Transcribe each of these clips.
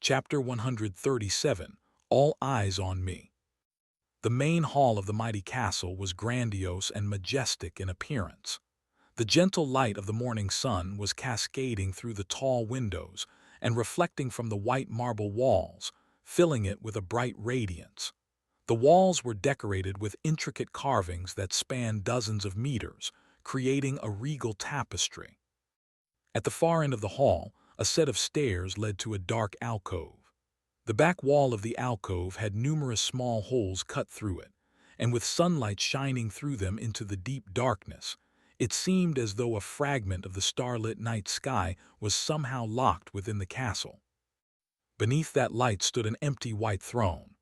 Chapter 137, All Eyes on Me. The main hall of the mighty castle was grandiose and majestic in appearance. The gentle light of the morning sun was cascading through the tall windows and reflecting from the white marble walls, filling it with a bright radiance. The walls were decorated with intricate carvings that spanned dozens of meters, creating a regal tapestry. At the far end of the hall, a set of stairs led to a dark alcove. The back wall of the alcove had numerous small holes cut through it, and with sunlight shining through them into the deep darkness, it seemed as though a fragment of the starlit night sky was somehow locked within the castle. Beneath that light stood an empty white throne.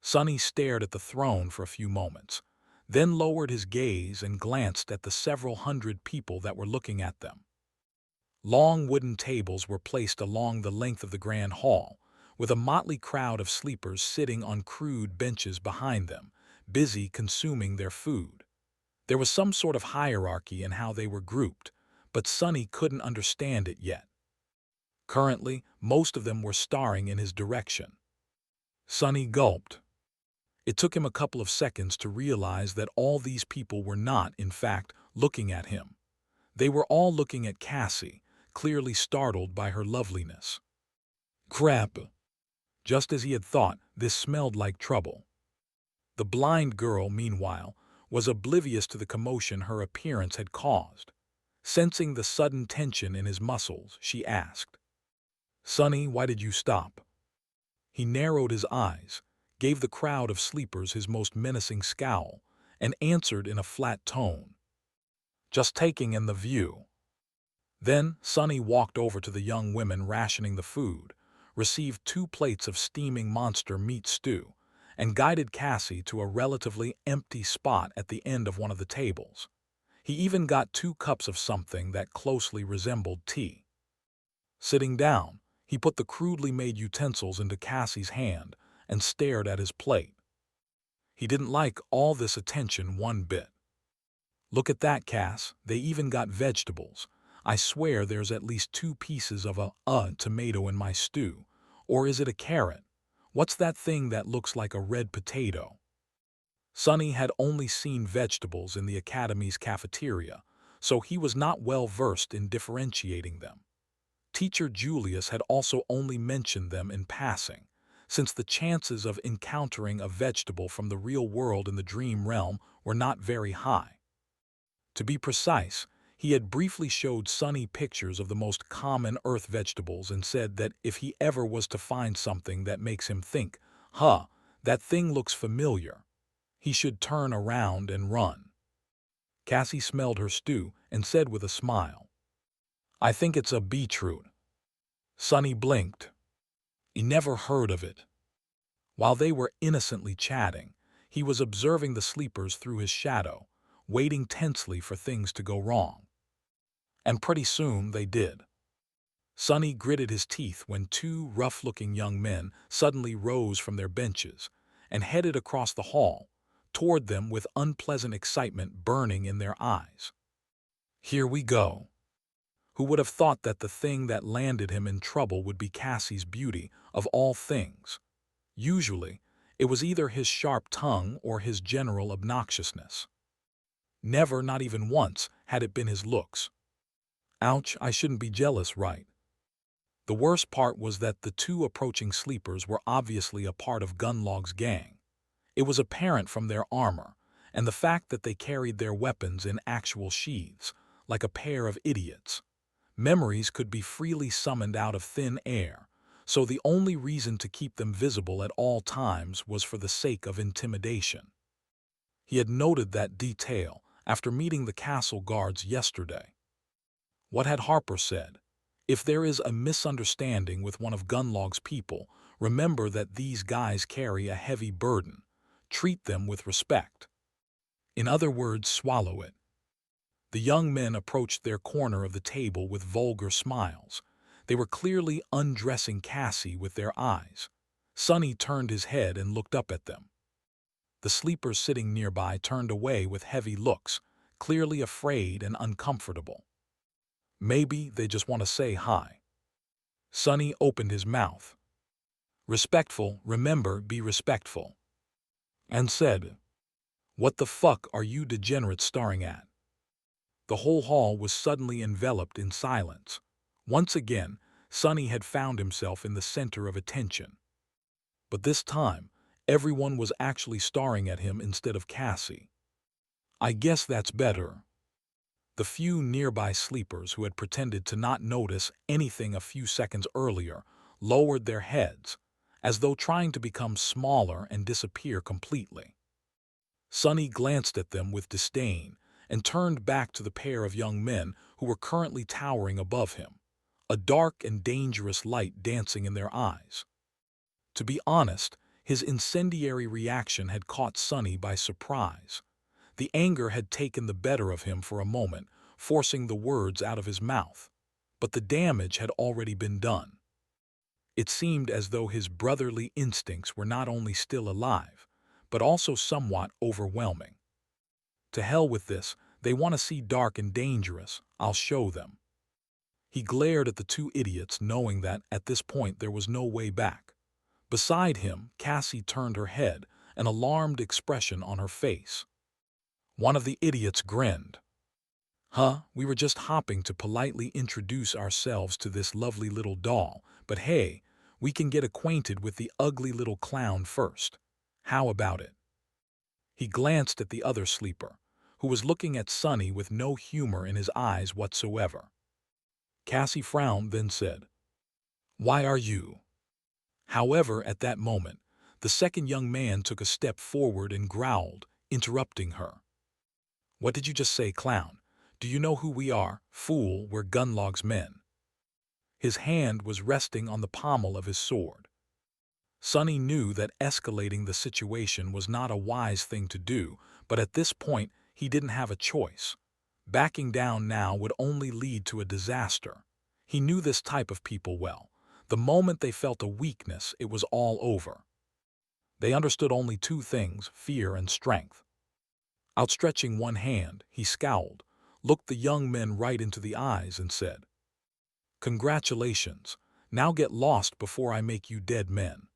Sonny stared at the throne for a few moments, then lowered his gaze and glanced at the several hundred people that were looking at them. Long wooden tables were placed along the length of the grand hall, with a motley crowd of sleepers sitting on crude benches behind them, busy consuming their food. There was some sort of hierarchy in how they were grouped, but Sonny couldn't understand it yet. Currently, most of them were staring in his direction. Sonny gulped. It took him a couple of seconds to realize that all these people were not, in fact, looking at him. They were all looking at Cassie, clearly startled by her loveliness. Crap! Just as he had thought, this smelled like trouble. The blind girl, meanwhile, was oblivious to the commotion her appearance had caused. Sensing the sudden tension in his muscles, she asked, "Sonny, why did you stop?" He narrowed his eyes, gave the crowd of sleepers his most menacing scowl, and answered in a flat tone, "Just taking in the view." Then Sonny walked over to the young women rationing the food, received 2 plates of steaming monster meat stew, and guided Cassie to a relatively empty spot at the end of one of the tables. He even got 2 cups of something that closely resembled tea. Sitting down, he put the crudely made utensils into Cassie's hand and stared at his plate. He didn't like all this attention one bit. "Look at that, Cass, they even got vegetables. I swear there's at least 2 pieces of a tomato in my stew. Or is it a carrot? What's that thing that looks like a red potato?" Sonny had only seen vegetables in the academy's cafeteria, so he was not well versed in differentiating them. Teacher Julius had also only mentioned them in passing, since the chances of encountering a vegetable from the real world in the dream realm were not very high. To be precise, he had briefly showed Sonny pictures of the most common earth vegetables and said that if he ever was to find something that makes him think, that thing looks familiar, he should turn around and run. Cassie smelled her stew and said with a smile, "I think it's a beetroot." Sonny blinked. He never heard of it. While they were innocently chatting, he was observing the sleepers through his shadow, waiting tensely for things to go wrong. And pretty soon they did. Sonny gritted his teeth when 2 rough-looking young men suddenly rose from their benches and headed across the hall, toward them with unpleasant excitement burning in their eyes. Here we go. Who would have thought that the thing that landed him in trouble would be Cassie's beauty, of all things? Usually, it was either his sharp tongue or his general obnoxiousness. Never, not even once, had it been his looks. Ouch, I shouldn't be jealous, right? The worst part was that the 2 approaching sleepers were obviously a part of Gunlog's gang. It was apparent from their armor, and the fact that they carried their weapons in actual sheaths, like a pair of idiots. Memories could be freely summoned out of thin air, so the only reason to keep them visible at all times was for the sake of intimidation. He had noted that detail after meeting the castle guards yesterday. What had Harper said? If there is a misunderstanding with one of Gunlog's people, remember that these guys carry a heavy burden. Treat them with respect. In other words, swallow it. The young men approached their corner of the table with vulgar smiles. They were clearly undressing Cassie with their eyes. Sonny turned his head and looked up at them. The sleepers sitting nearby turned away with heavy looks, clearly afraid and uncomfortable. Maybe they just want to say hi. Sonny opened his mouth. Respectful, remember, be respectful. And said, "What the fuck are you degenerates staring at?" The whole hall was suddenly enveloped in silence. Once again, Sonny had found himself in the center of attention. But this time, everyone was actually staring at him instead of Cassie. "I guess that's better." The few nearby sleepers who had pretended to not notice anything a few seconds earlier lowered their heads, as though trying to become smaller and disappear completely. Sonny glanced at them with disdain and turned back to the pair of young men who were currently towering above him, a dark and dangerous light dancing in their eyes. To be honest, his incendiary reaction had caught Sonny by surprise. The anger had taken the better of him for a moment, forcing the words out of his mouth. But the damage had already been done. It seemed as though his brotherly instincts were not only still alive, but also somewhat overwhelming. To hell with this, they want to see dark and dangerous, I'll show them. He glared at the two idiots, knowing that at this point there was no way back. Beside him, Cassie turned her head, an alarmed expression on her face. One of the idiots grinned. We were just hopping to politely introduce ourselves to this lovely little doll, but hey, we can get acquainted with the ugly little clown first. How about it?" He glanced at the other sleeper, who was looking at Sonny with no humor in his eyes whatsoever. Cassie frowned, then said, "Why are you?" However, at that moment, the second young man took a step forward and growled, interrupting her. "What did you just say, clown? Do you know who we are? Fool, we're Gunlog's men." His hand was resting on the pommel of his sword. Sonny knew that escalating the situation was not a wise thing to do, but at this point he didn't have a choice. Backing down now would only lead to a disaster. He knew this type of people well. The moment they felt a weakness, it was all over. They understood only two things, fear and strength. Outstretching one hand, he scowled, looked the young men right into the eyes and said, "Congratulations. Now get lost before I make you dead men."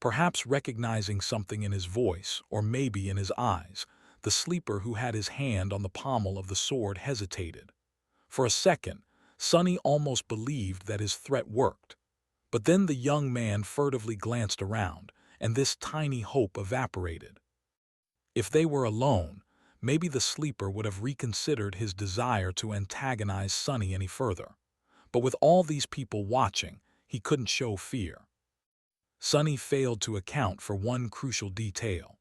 Perhaps recognizing something in his voice, or maybe in his eyes, the sleeper who had his hand on the pommel of the sword hesitated. For a second, Sonny almost believed that his threat worked. But then the young man furtively glanced around, and this tiny hope evaporated. If they were alone, maybe the sleeper would have reconsidered his desire to antagonize Sonny any further. But with all these people watching, he couldn't show fear. Sonny failed to account for one crucial detail.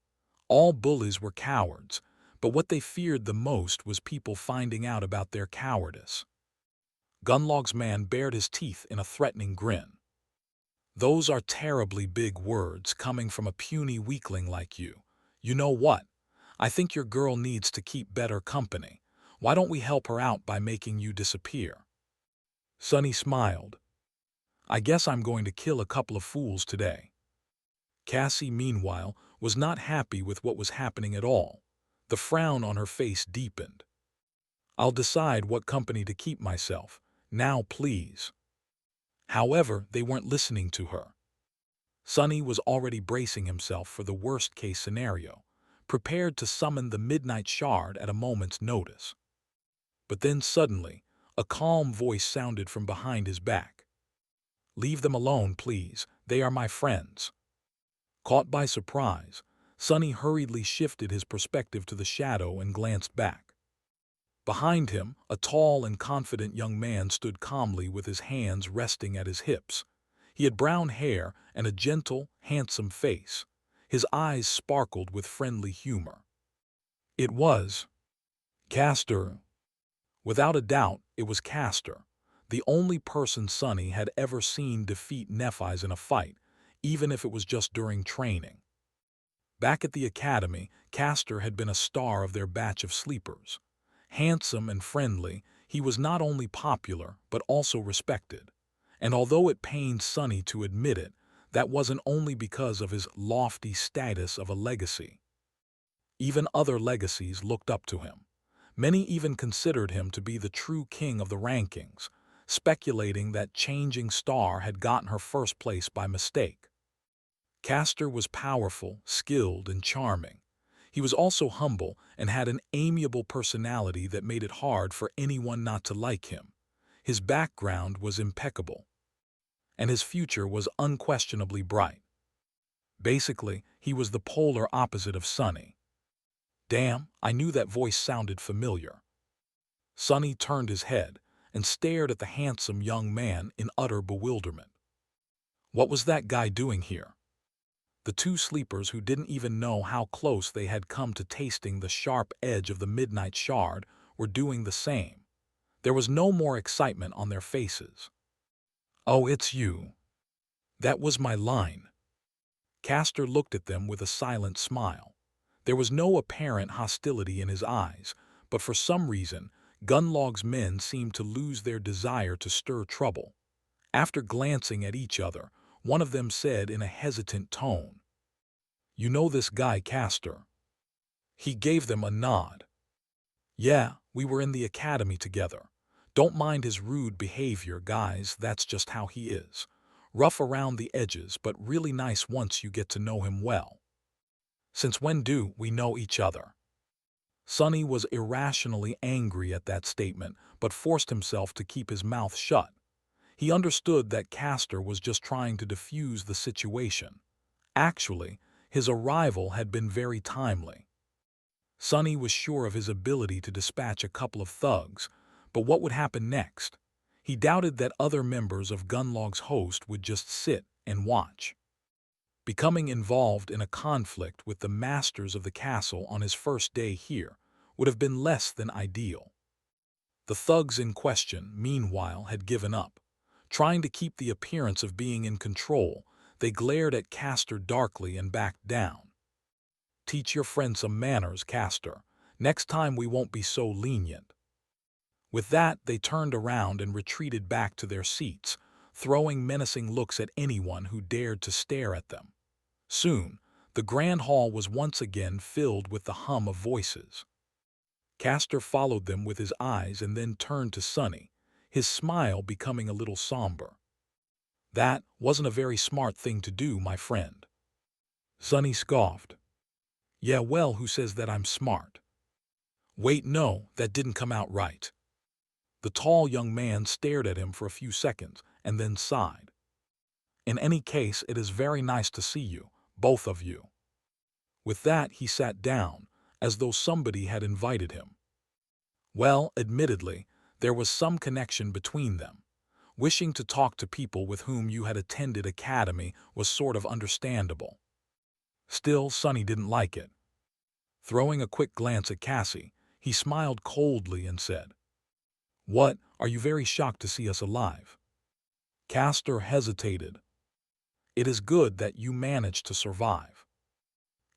All bullies were cowards, but what they feared the most was people finding out about their cowardice. Gunlog's man bared his teeth in a threatening grin. "Those are terribly big words coming from a puny weakling like you. You know what? I think your girl needs to keep better company. Why don't we help her out by making you disappear?" Sonny smiled. "I guess I'm going to kill a couple of fools today." Cassie, meanwhile, was not happy with what was happening at all. The frown on her face deepened. "I'll decide what company to keep myself. Now, please." However, they weren't listening to her. Sonny was already bracing himself for the worst-case scenario, prepared to summon the Midnight Shard at a moment's notice. But then suddenly, a calm voice sounded from behind his back. "Leave them alone, please. They are my friends." Caught by surprise, Sonny hurriedly shifted his perspective to the shadow and glanced back. Behind him, a tall and confident young man stood calmly with his hands resting at his hips. He had brown hair and a gentle, handsome face. His eyes sparkled with friendly humor. It was Castor. Without a doubt, it was Castor, the only person Sonny had ever seen defeat Nephi's in a fight, even if it was just during training. Back at the academy, Castor had been a star of their batch of sleepers. Handsome and friendly, he was not only popular but also respected. And although it pained Sonny to admit it, that wasn't only because of his lofty status of a legacy. Even other legacies looked up to him. Many even considered him to be the true king of the rankings, speculating that Changing Star had gotten her first place by mistake. Castor was powerful, skilled, and charming. He was also humble and had an amiable personality that made it hard for anyone not to like him. His background was impeccable, and his future was unquestionably bright. Basically, he was the polar opposite of Sunny. Damn, I knew that voice sounded familiar. Sunny turned his head and stared at the handsome young man in utter bewilderment. What was that guy doing here? The two sleepers, who didn't even know how close they had come to tasting the sharp edge of the midnight shard, were doing the same. There was no more excitement on their faces. "Oh, it's you. That was my line." Castor looked at them with a silent smile. There was no apparent hostility in his eyes, but for some reason, Gunlog's men seemed to lose their desire to stir trouble. After glancing at each other, one of them said in a hesitant tone, "You know this guy Castor?" He gave them a nod. "Yeah, we were in the academy together. Don't mind his rude behavior, guys, that's just how he is. Rough around the edges, but really nice once you get to know him well." "Since when do we know each other?" Sunny was irrationally angry at that statement, but forced himself to keep his mouth shut. He understood that Castor was just trying to defuse the situation. Actually, his arrival had been very timely. Sunny was sure of his ability to dispatch a couple of thugs, but what would happen next? He doubted that other members of Gunlog's host would just sit and watch. Becoming involved in a conflict with the masters of the castle on his first day here would have been less than ideal. The thugs in question, meanwhile, had given up. Trying to keep the appearance of being in control, they glared at Castor darkly and backed down. "Teach your friend some manners, Castor. Next time we won't be so lenient." With that, they turned around and retreated back to their seats, throwing menacing looks at anyone who dared to stare at them. Soon, the grand hall was once again filled with the hum of voices. Castor followed them with his eyes and then turned to Sunny, his smile becoming a little somber. "That wasn't a very smart thing to do, my friend." Sunny scoffed. "Yeah, well, who says that I'm smart?" "Wait, no, that didn't come out right." The tall young man stared at him for a few seconds and then sighed. "In any case, it is very nice to see you, both of you." With that, he sat down, as though somebody had invited him. Well, admittedly, there was some connection between them. Wishing to talk to people with whom you had attended academy was sort of understandable. Still, Sunny didn't like it. Throwing a quick glance at Cassie, he smiled coldly and said, "What, are you very shocked to see us alive?" Castor hesitated. "It is good that you managed to survive."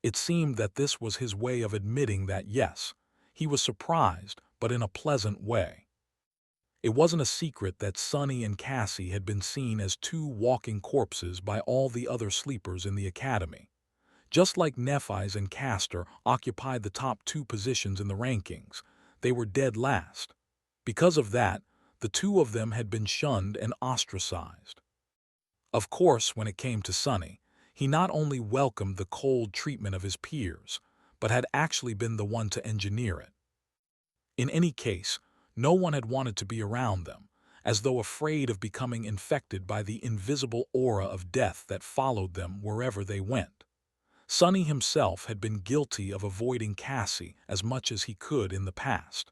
It seemed that this was his way of admitting that yes, he was surprised, but in a pleasant way. It wasn't a secret that Sunny and Cassie had been seen as two walking corpses by all the other sleepers in the academy. Just like Nephi's and Castor occupied the top two positions in the rankings, they were dead last. Because of that, the two of them had been shunned and ostracized. Of course, when it came to Sunny, he not only welcomed the cold treatment of his peers, but had actually been the one to engineer it. In any case, no one had wanted to be around them, as though afraid of becoming infected by the invisible aura of death that followed them wherever they went. Sunny himself had been guilty of avoiding Cassie as much as he could in the past.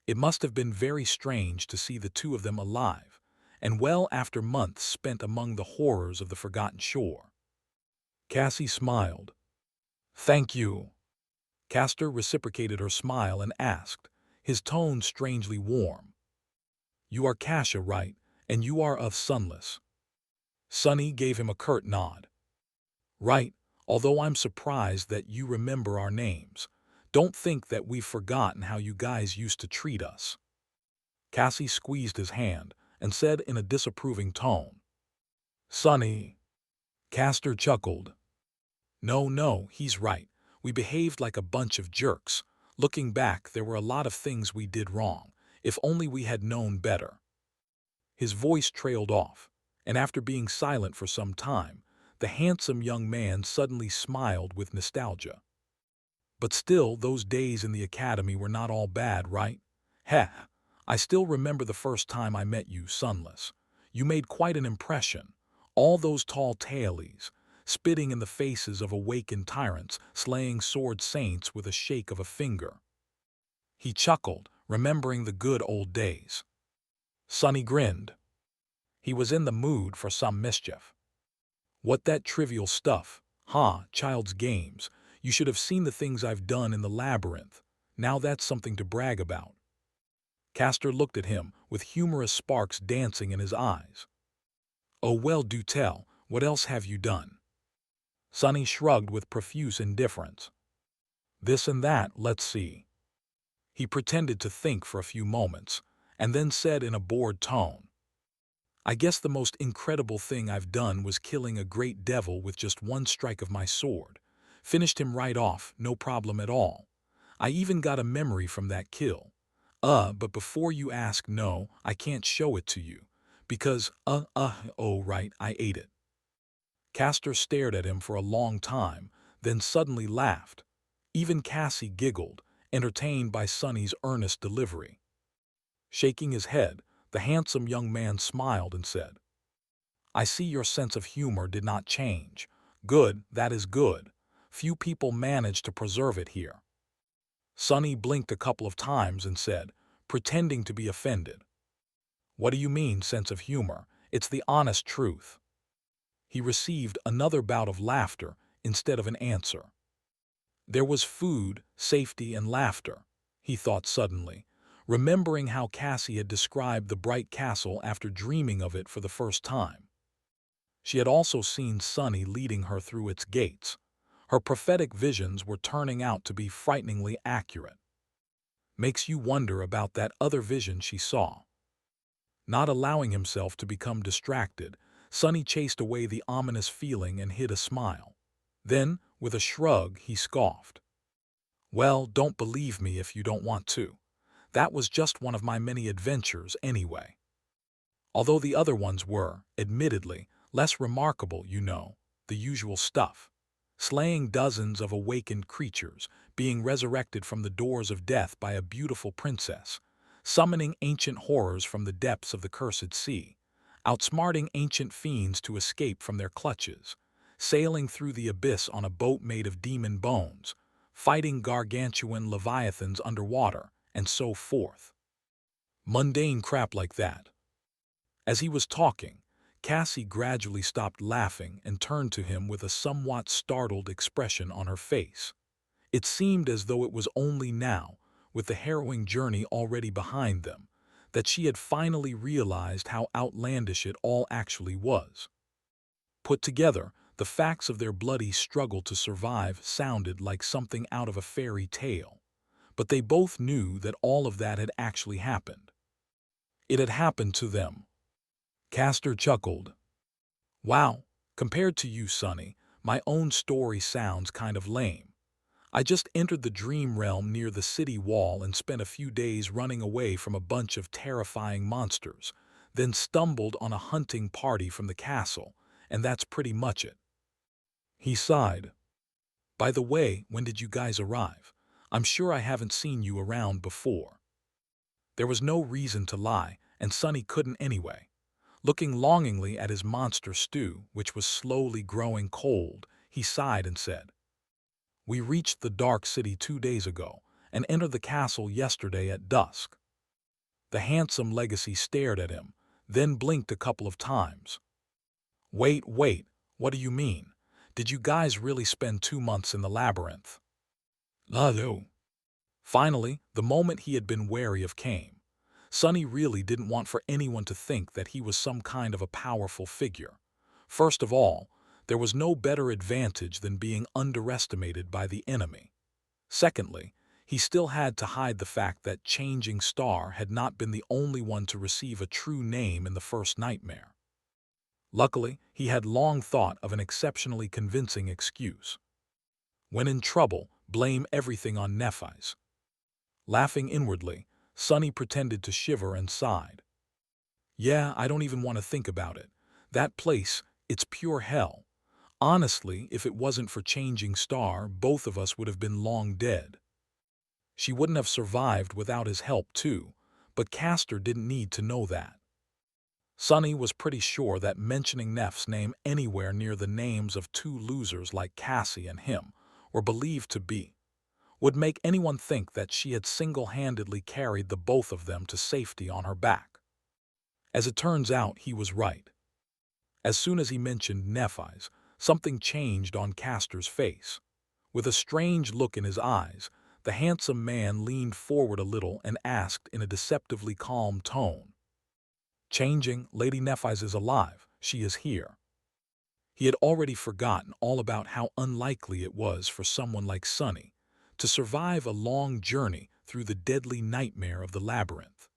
It must have been very strange to see the two of them alive, and well after months spent among the horrors of the Forgotten Shore. Cassie smiled. "Thank you." Castor reciprocated her smile and asked, his tone strangely warm, "You are Kasha, right, and you are of Sunless?" Sunny gave him a curt nod. "Right, although I'm surprised that you remember our names. Don't think that we've forgotten how you guys used to treat us." Cassie squeezed his hand and said in a disapproving tone, "Sunny." Castor chuckled. No, he's right. We behaved like a bunch of jerks. Looking back, there were a lot of things we did wrong. If only we had known better." His voice trailed off, and after being silent for some time, The handsome young man suddenly smiled with nostalgia. But still, those days in the academy were not all bad, right? Heh, I still remember the first time I met you, Sunless. You made quite an impression. All those tall tailies, spitting in the faces of awakened tyrants, slaying sword saints with a shake of a finger. He chuckled, remembering the good old days. Sunny grinned. He was in the mood for some mischief. What that trivial stuff? Ha, child's games. You should have seen the things I've done in the labyrinth. Now that's something to brag about. Castor looked at him, with humorous sparks dancing in his eyes. Oh well, do tell, what else have you done? Sunny shrugged with profuse indifference. This and that, let's see. He pretended to think for a few moments, and then said in a bored tone, I guess the most incredible thing I've done was killing a great devil with just one strike of my sword. Finished him right off, no problem at all. I even got a memory from that kill. But before you ask, no, I can't show it to you. Because, oh right, I ate it. Castor stared at him for a long time, then suddenly laughed. Even Cassie giggled, entertained by Sunny's earnest delivery. Shaking his head, the handsome young man smiled and said, I see your sense of humor did not change. Good, that is good. Few people manage to preserve it here. Sunny blinked a couple of times and said, pretending to be offended, What do you mean, sense of humor? It's the honest truth. He received another bout of laughter instead of an answer. There was food, safety, and laughter, he thought suddenly, remembering how Cassie had described the bright castle after dreaming of it for the first time. She had also seen Sunny leading her through its gates. Her prophetic visions were turning out to be frighteningly accurate. Makes you wonder about that other vision she saw. Not allowing himself to become distracted, Sunny chased away the ominous feeling and hid a smile. Then, with a shrug, he scoffed. Well, don't believe me if you don't want to. That was just one of my many adventures anyway. Although the other ones were, admittedly, less remarkable, you know, the usual stuff. Slaying dozens of awakened creatures, being resurrected from the doors of death by a beautiful princess, summoning ancient horrors from the depths of the cursed sea, outsmarting ancient fiends to escape from their clutches, sailing through the abyss on a boat made of demon bones, fighting gargantuan leviathans underwater, and so forth. Mundane crap like that. As he was talking, Cassie gradually stopped laughing and turned to him with a somewhat startled expression on her face. It seemed as though it was only now, with the harrowing journey already behind them, that she had finally realized how outlandish it all actually was. Put together, the facts of their bloody struggle to survive sounded like something out of a fairy tale, but they both knew that all of that had actually happened. It had happened to them. Castor chuckled. Wow, compared to you, Sonny, my own story sounds kind of lame. I just entered the dream realm near the city wall and spent a few days running away from a bunch of terrifying monsters, then stumbled on a hunting party from the castle, and that's pretty much it. He sighed. By the way, when did you guys arrive? I'm sure I haven't seen you around before. There was no reason to lie, and Sonny couldn't anyway. Looking longingly at his monster stew, which was slowly growing cold, he sighed and said, We reached the Dark City 2 days ago and entered the castle yesterday at dusk. The handsome Legacy stared at him, then blinked a couple of times. Wait, what do you mean? Did you guys really spend 2 months in the labyrinth? No. Finally, the moment he had been wary of came. Sonny really didn't want for anyone to think that he was some kind of a powerful figure. First of all, there was no better advantage than being underestimated by the enemy. Secondly, he still had to hide the fact that Changing Star had not been the only one to receive a true name in the first nightmare. Luckily, he had long thought of an exceptionally convincing excuse. When in trouble, blame everything on Nephi's. Laughing inwardly, Sonny pretended to shiver and sighed. Yeah, I don't even want to think about it. That place, it's pure hell. Honestly, if it wasn't for changing star, both of us would have been long dead. She wouldn't have survived without his help too, but Castor didn't need to know that. Sonny was pretty sure that mentioning Neff's name anywhere near the names of two losers like Cassie and him were believed to be would make anyone think that she had single-handedly carried the both of them to safety on her back. As it turns out, he was right. As soon as he mentioned Nephi's, something changed on Castor's face. With a strange look in his eyes, the handsome man leaned forward a little and asked in a deceptively calm tone, "Changing, Lady Nephi's is alive. She is here." He had already forgotten all about how unlikely it was for someone like Sonny to survive a long journey through the deadly nightmare of the labyrinth.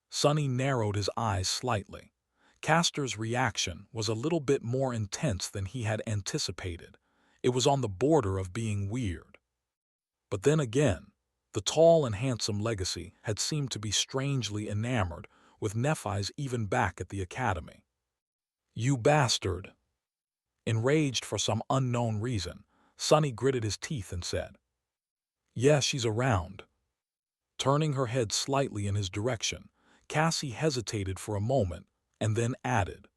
Sonny narrowed his eyes slightly. Castor's reaction was a little bit more intense than he had anticipated. It was on the border of being weird. But then again, the tall and handsome Legacy had seemed to be strangely enamored with Nephi's even back at the academy. "You bastard!" Enraged for some unknown reason, Sonny gritted his teeth and said, "Yeah, she's around." Turning her head slightly in his direction, Cassie hesitated for a moment and then added,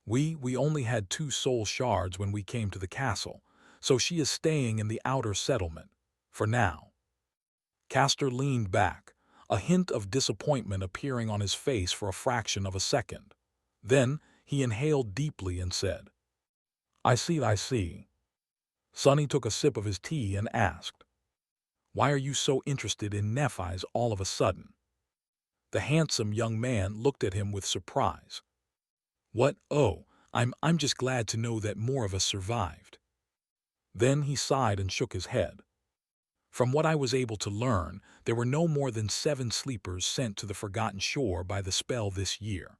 We only had 2 soul shards when we came to the castle, so she is staying in the outer settlement, for now." Castor leaned back, a hint of disappointment appearing on his face for a fraction of a second. Then he inhaled deeply and said, I see. Sonny took a sip of his tea and asked, "Why are you so interested in Nephi's all of a sudden?" The handsome young man looked at him with surprise. "What? Oh, I'm just glad to know that more of us survived." Then he sighed and shook his head. "From what I was able to learn, there were no more than 7 sleepers sent to the Forgotten Shore by the spell this year.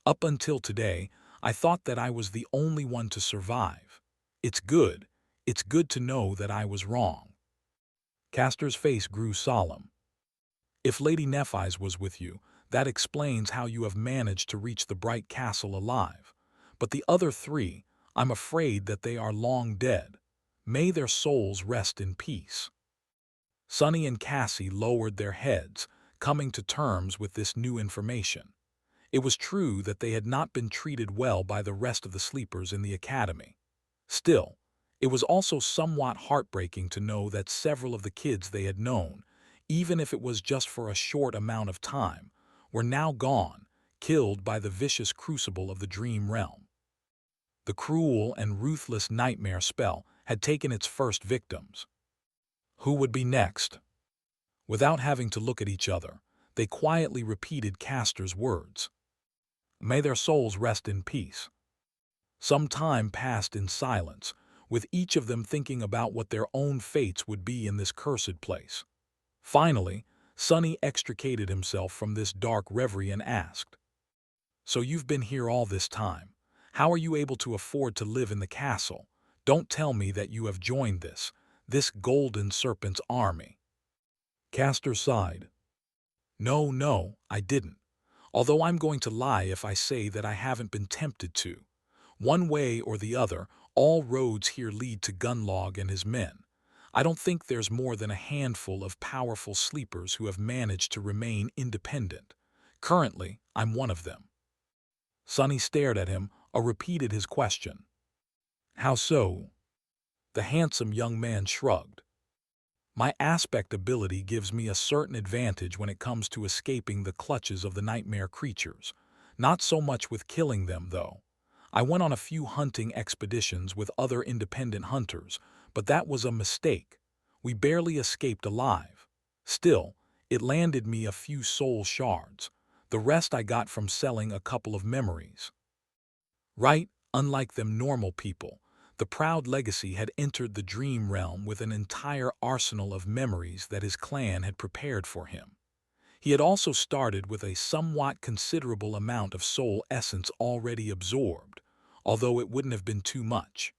Up until today, I thought that I was the only one to survive. It's good to know that I was wrong." Castor's face grew solemn. "If Lady Nephi's was with you, that explains how you have managed to reach the bright castle alive. But the other 3, I'm afraid that they are long dead. May their souls rest in peace." Sonny and Cassie lowered their heads, coming to terms with this new information. It was true that they had not been treated well by the rest of the sleepers in the academy. Still, it was also somewhat heartbreaking to know that several of the kids they had known, even if it was just for a short amount of time, were now gone, killed by the vicious crucible of the dream realm. The cruel and ruthless nightmare spell had taken its first victims. Who would be next? Without having to look at each other, they quietly repeated Castor's words. May their souls rest in peace. Some time passed in silence, with each of them thinking about what their own fates would be in this cursed place. Finally, Sonny extricated himself from this dark reverie and asked, "So you've been here all this time. How are you able to afford to live in the castle? Don't tell me that you have joined this golden serpent's army." Castor sighed. No, I didn't. Although I'm going to lie if I say that I haven't been tempted to. One way or the other, all roads here lead to Gunlog and his men. I don't think there's more than a handful of powerful sleepers who have managed to remain independent. Currently, I'm one of them. Sonny stared at him, or repeated his question. How so? The handsome young man shrugged. My aspect ability gives me a certain advantage when it comes to escaping the clutches of the nightmare creatures. Not so much with killing them, though. I went on a few hunting expeditions with other independent hunters, but that was a mistake. We barely escaped alive. Still, it landed me a few soul shards. The rest I got from selling a couple of memories. Right, unlike them normal people, the proud Legacy had entered the dream realm with an entire arsenal of memories that his clan had prepared for him. He had also started with a somewhat considerable amount of soul essence already absorbed, although it wouldn't have been too much.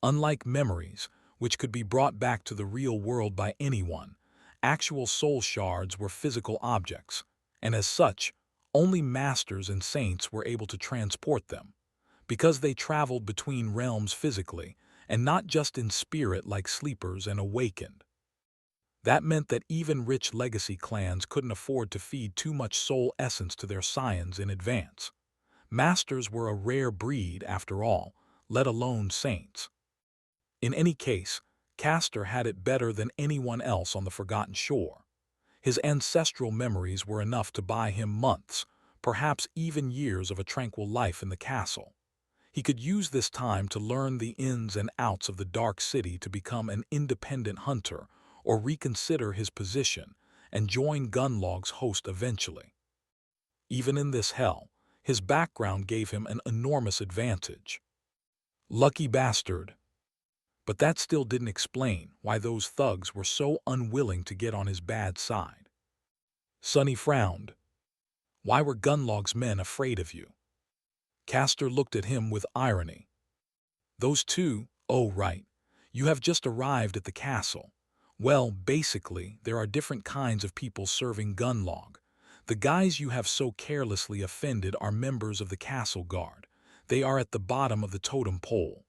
Unlike memories, which could be brought back to the real world by anyone, actual soul shards were physical objects, and as such, only masters and saints were able to transport them. because they traveled between realms physically, and not just in spirit like sleepers and awakened. That meant that even rich legacy clans couldn't afford to feed too much soul essence to their scions in advance. Masters were a rare breed, after all, let alone saints. In any case, Castor had it better than anyone else on the Forgotten Shore. His ancestral memories were enough to buy him months, perhaps even years of a tranquil life in the castle. He could use this time to learn the ins and outs of the Dark City, to become an independent hunter, or reconsider his position and join Gunlog's host eventually. Even in this hell, his background gave him an enormous advantage. Lucky bastard. But that still didn't explain why those thugs were so unwilling to get on his bad side. Sonny frowned. Why were Gunlog's men afraid of you? Castor looked at him with irony. Those two, oh right, you have just arrived at the castle. Well, basically, there are different kinds of people serving Gunlog. The guys you have so carelessly offended are members of the castle guard. They are at the bottom of the totem pole.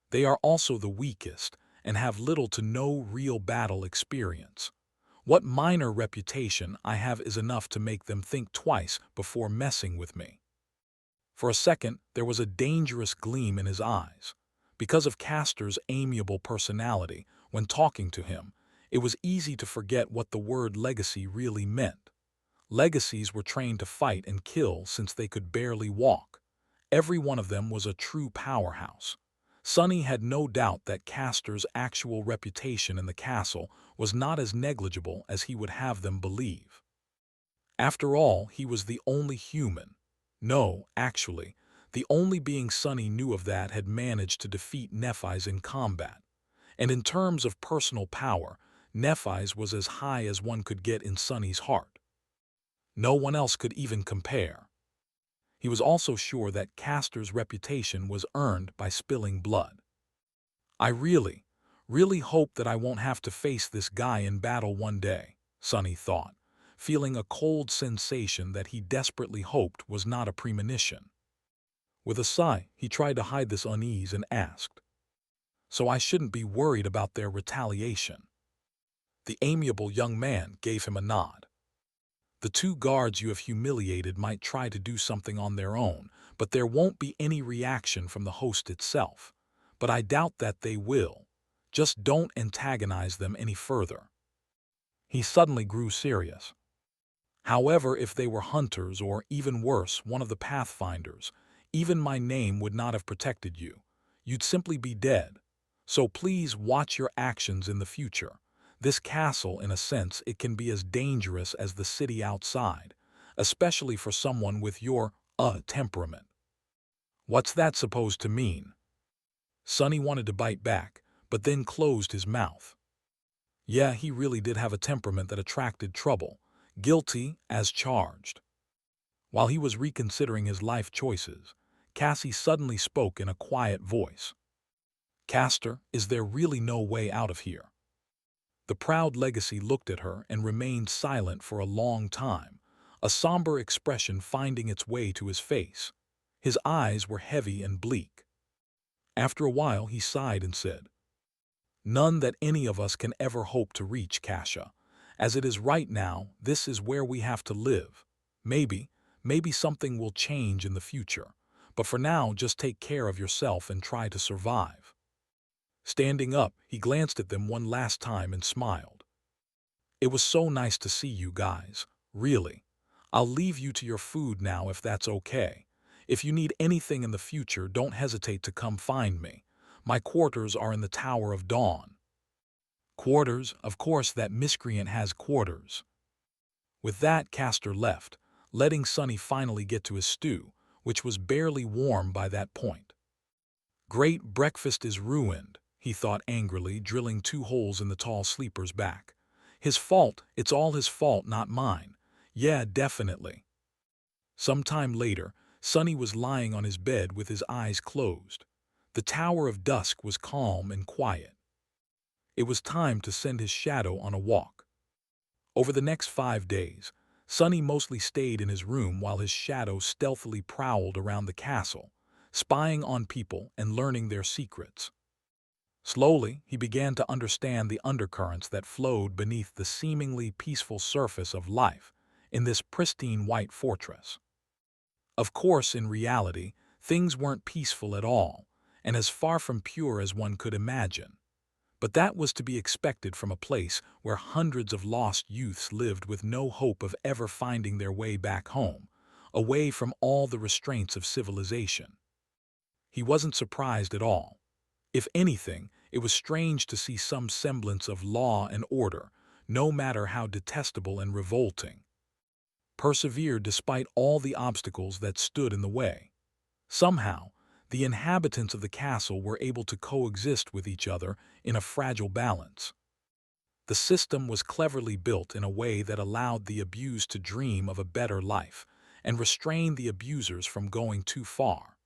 They are also the weakest, and have little to no real battle experience. What minor reputation I have is enough to make them think twice before messing with me. For a second, there was a dangerous gleam in his eyes. Because of Castor's amiable personality, when talking to him, it was easy to forget what the word legacy really meant. Legacies were trained to fight and kill since they could barely walk. Every one of them was a true powerhouse. Sonny had no doubt that Castor's actual reputation in the castle was not as negligible as he would have them believe. After all, he was the only human. No, actually, the only being Sonny knew of that had managed to defeat Nephi's in combat. And in terms of personal power, Nephi's was as high as one could get in Sonny's heart. No one else could even compare. He was also sure that Castor's reputation was earned by spilling blood. I really hope that I won't have to face this guy in battle one day, Sonny thought, feeling a cold sensation that he desperately hoped was not a premonition. With a sigh, he tried to hide this unease and asked, "So I shouldn't be worried about their retaliation?" The amiable young man gave him a nod. The two guards you have humiliated might try to do something on their own, but there won't be any reaction from the host itself. But I doubt that they will. Just don't antagonize them any further. He suddenly grew serious. However, if they were hunters, or even worse, one of the Pathfinders, even my name would not have protected you. You'd simply be dead. So please watch your actions in the future. This castle, in a sense, it can be as dangerous as the city outside, especially for someone with your, temperament. What's that supposed to mean? Sonny wanted to bite back, but then closed his mouth. Yeah, he really did have a temperament that attracted trouble, guilty as charged. While he was reconsidering his life choices, Cassie suddenly spoke in a quiet voice. Castor, is there really no way out of here? The proud legacy looked at her and remained silent for a long time, a somber expression finding its way to his face. His eyes were heavy and bleak. After a while he sighed and said, "None that any of us can ever hope to reach, Kasha. As it is right now, this is where we have to live. Maybe something will change in the future, but for now just take care of yourself and try to survive." Standing up, he glanced at them one last time and smiled. "It was so nice to see you guys, really. I'll leave you to your food now if that's okay. If you need anything in the future, don't hesitate to come find me. My quarters are in the Tower of Dawn." Quarters? Of course that miscreant has quarters. With that, Castor left, letting Sonny finally get to his stew, which was barely warm by that point. Great breakfast is ruined, he thought angrily, drilling 2 holes in the tall sleeper's back. His fault, it's all his fault, not mine. Yeah, definitely. Some time later, Sonny was lying on his bed with his eyes closed. The Tower of Dusk was calm and quiet. It was time to send his shadow on a walk. Over the next 5 days, Sonny mostly stayed in his room while his shadow stealthily prowled around the castle, spying on people and learning their secrets. Slowly, he began to understand the undercurrents that flowed beneath the seemingly peaceful surface of life in this pristine white fortress. Of course, in reality, things weren't peaceful at all, and as far from pure as one could imagine. But that was to be expected from a place where hundreds of lost youths lived with no hope of ever finding their way back home, away from all the restraints of civilization. He wasn't surprised at all. If anything, it was strange to see some semblance of law and order, no matter how detestable and revolting, persevere despite all the obstacles that stood in the way. Somehow, the inhabitants of the castle were able to coexist with each other in a fragile balance. The system was cleverly built in a way that allowed the abused to dream of a better life and restrained the abusers from going too far.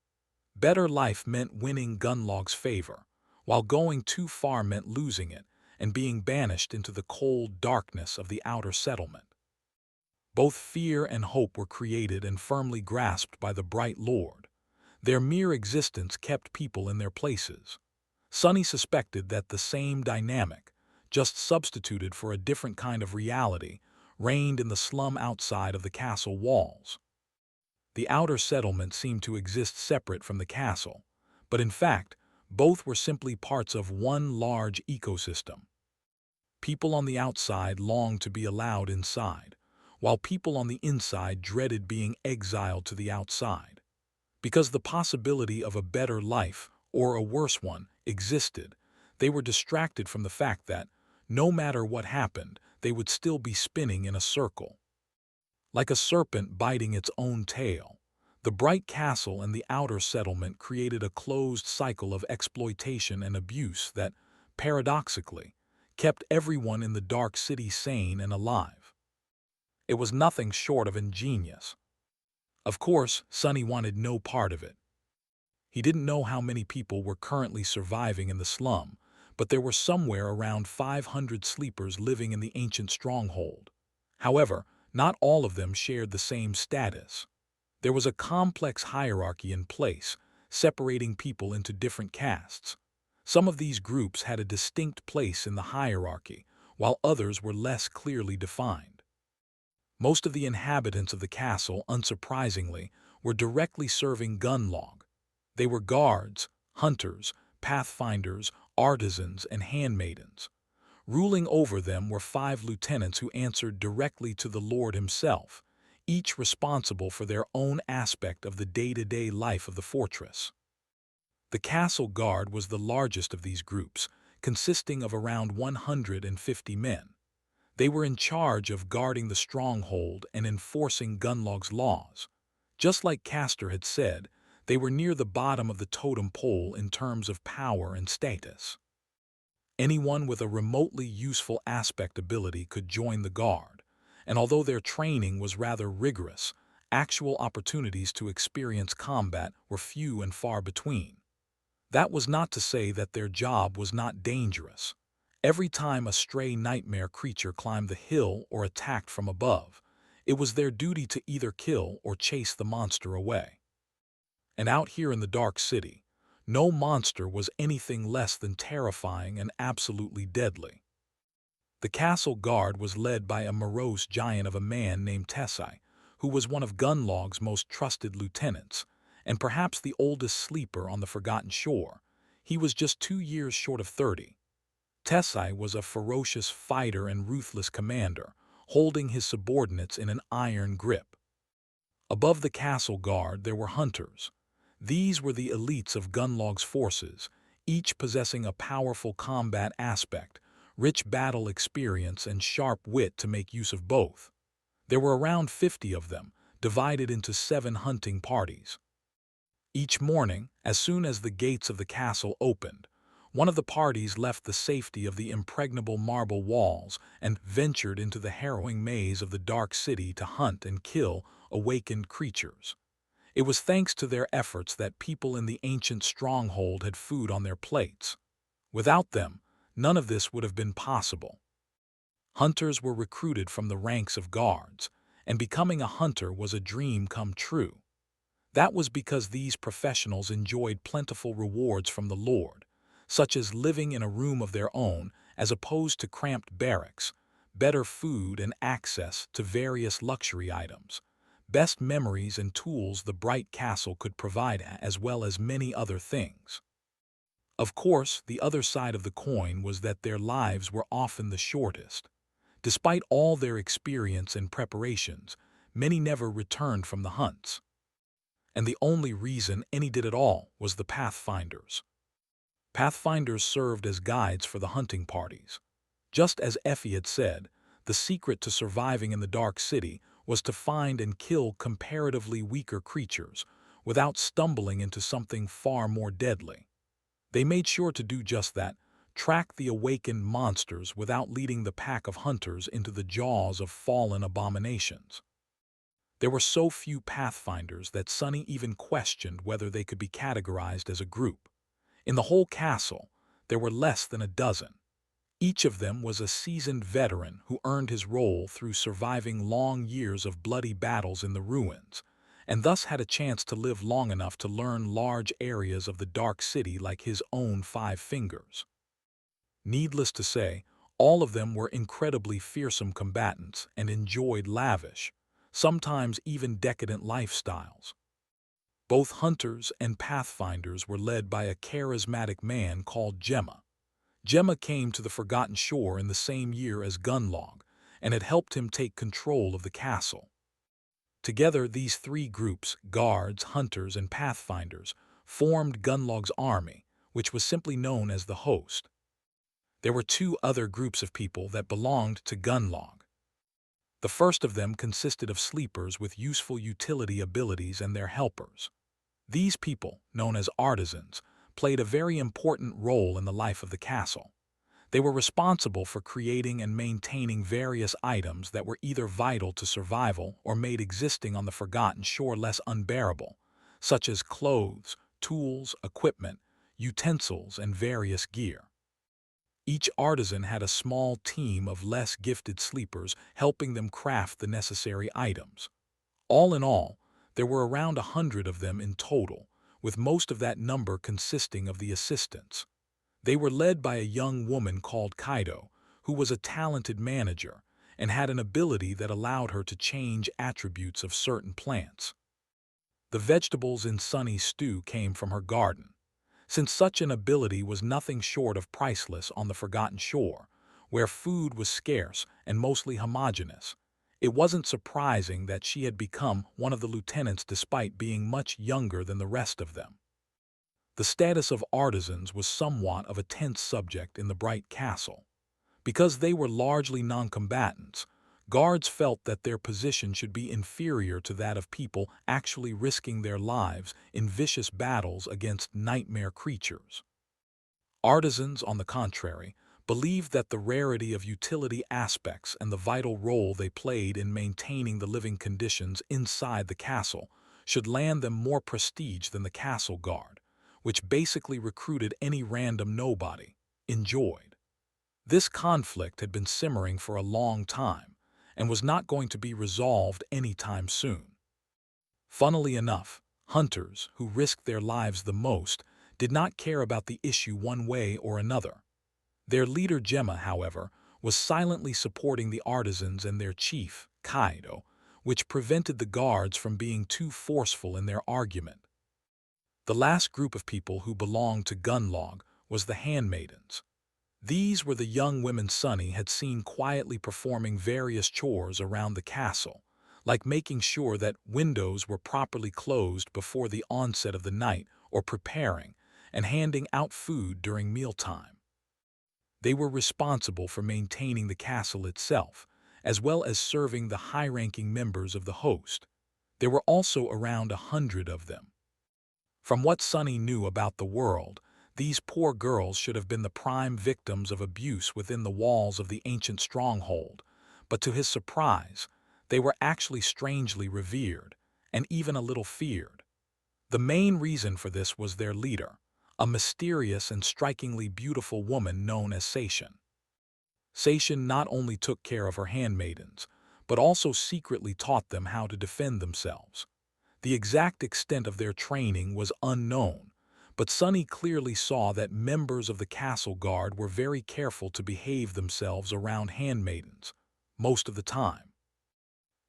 Better life meant winning Gunlog's favor, while going too far meant losing it and being banished into the cold darkness of the outer settlement. Both fear and hope were created and firmly grasped by the bright lord. Their mere existence kept people in their places. Sonny suspected that the same dynamic, just substituted for a different kind of reality, reigned in the slum outside of the castle walls. The outer settlement seemed to exist separate from the castle, but in fact, both were simply parts of one large ecosystem. People on the outside longed to be allowed inside, while people on the inside dreaded being exiled to the outside. Because the possibility of a better life, or a worse one, existed, they were distracted from the fact that, no matter what happened, they would still be spinning in a circle. Like a serpent biting its own tail, the bright castle and the outer settlement created a closed cycle of exploitation and abuse that, paradoxically, kept everyone in the dark city sane and alive. It was nothing short of ingenious. Of course, Sonny wanted no part of it. He didn't know how many people were currently surviving in the slum, but there were somewhere around 500 sleepers living in the ancient stronghold. However, not all of them shared the same status. There was a complex hierarchy in place, separating people into different castes. Some of these groups had a distinct place in the hierarchy, while others were less clearly defined. Most of the inhabitants of the castle, unsurprisingly, were directly serving Gunlog. They were guards, hunters, pathfinders, artisans, and handmaidens. Ruling over them were 5 lieutenants who answered directly to the Lord himself, each responsible for their own aspect of the day-to-day life of the fortress. The castle guard was the largest of these groups, consisting of around 150 men. They were in charge of guarding the stronghold and enforcing Gunlog's laws. Just like Castor had said, they were near the bottom of the totem pole in terms of power and status. Anyone with a remotely useful aspect ability could join the guard, and although their training was rather rigorous, actual opportunities to experience combat were few and far between. That was not to say that their job was not dangerous. Every time a stray nightmare creature climbed the hill or attacked from above, it was their duty to either kill or chase the monster away. And out here in the dark city, no monster was anything less than terrifying and absolutely deadly. The castle guard was led by a morose giant of a man named Tessai, who was one of Gunlog's most trusted lieutenants, and perhaps the oldest sleeper on the Forgotten Shore. He was just 2 years short of 30. Tessai was a ferocious fighter and ruthless commander, holding his subordinates in an iron grip. Above the castle guard there were hunters. These were the elites of Gunlog's forces, each possessing a powerful combat aspect, rich battle experience, and sharp wit to make use of both. There were around 50 of them, divided into 7 hunting parties. Each morning, as soon as the gates of the castle opened, one of the parties left the safety of the impregnable marble walls and ventured into the harrowing maze of the dark city to hunt and kill awakened creatures. It was thanks to their efforts that people in the ancient stronghold had food on their plates. Without them, none of this would have been possible. Hunters were recruited from the ranks of guards, and becoming a hunter was a dream come true. That was because these professionals enjoyed plentiful rewards from the Lord, such as living in a room of their own as opposed to cramped barracks, better food and access to various luxury items, best memories and tools the bright castle could provide, as well as many other things. Of course, the other side of the coin was that their lives were often the shortest. Despite all their experience and preparations, many never returned from the hunts. And the only reason any did at all was the pathfinders. Pathfinders served as guides for the hunting parties. Just as Effie had said, the secret to surviving in the Dark City was to find and kill comparatively weaker creatures without stumbling into something far more deadly. They made sure to do just that, track the awakened monsters without leading the pack of hunters into the jaws of fallen abominations. There were so few pathfinders that Sunny even questioned whether they could be categorized as a group. In the whole castle, there were less than a dozen. Each of them was a seasoned veteran who earned his role through surviving long years of bloody battles in the ruins, and thus had a chance to live long enough to learn large areas of the Dark City like his own 5 fingers. Needless to say, all of them were incredibly fearsome combatants and enjoyed lavish, sometimes even decadent lifestyles. Both hunters and pathfinders were led by a charismatic man called Gemma. Gemma came to the Forgotten Shore in the same year as Gunlog and had helped him take control of the castle. Together, these 3 groups, guards, hunters, and pathfinders, formed Gunlog's army, which was simply known as the Host. There were 2 other groups of people that belonged to Gunlog. The first of them consisted of sleepers with useful utility abilities and their helpers. These people, known as artisans, played a very important role in the life of the castle. They were responsible for creating and maintaining various items that were either vital to survival or made existing on the Forgotten Shore less unbearable, such as clothes, tools, equipment, utensils, and various gear. Each artisan had a small team of less gifted sleepers helping them craft the necessary items. All in all, there were around 100 of them in total, with most of that number consisting of the assistants. They were led by a young woman called Kaido, who was a talented manager and had an ability that allowed her to change attributes of certain plants. The vegetables in Sunny's stew came from her garden. Since such an ability was nothing short of priceless on the Forgotten Shore, where food was scarce and mostly homogeneous, it wasn't surprising that she had become one of the lieutenants despite being much younger than the rest of them. The status of artisans was somewhat of a tense subject in the Bright Castle. Because they were largely non-combatants, guards felt that their position should be inferior to that of people actually risking their lives in vicious battles against nightmare creatures. Artisans, on the contrary, believed that the rarity of utility aspects and the vital role they played in maintaining the living conditions inside the castle should land them more prestige than the castle guard, which basically recruited any random nobody, enjoyed. This conflict had been simmering for a long time and was not going to be resolved anytime soon. Funnily enough, hunters, who risked their lives the most, did not care about the issue one way or another. Their leader Gemma, however, was silently supporting the artisans and their chief, Kaido, which prevented the guards from being too forceful in their argument. The last group of people who belonged to Gunlog was the handmaidens. These were the young women Sunny had seen quietly performing various chores around the castle, like making sure that windows were properly closed before the onset of the night or preparing and handing out food during mealtime. They were responsible for maintaining the castle itself, as well as serving the high-ranking members of the host. There were also around 100 of them. From what Sunny knew about the world, these poor girls should have been the prime victims of abuse within the walls of the ancient stronghold, but to his surprise, they were actually strangely revered, and even a little feared. The main reason for this was their leader, a mysterious and strikingly beautiful woman known as Seishin. Seishin not only took care of her handmaidens, but also secretly taught them how to defend themselves. The exact extent of their training was unknown, but Sunny clearly saw that members of the castle guard were very careful to behave themselves around handmaidens, most of the time.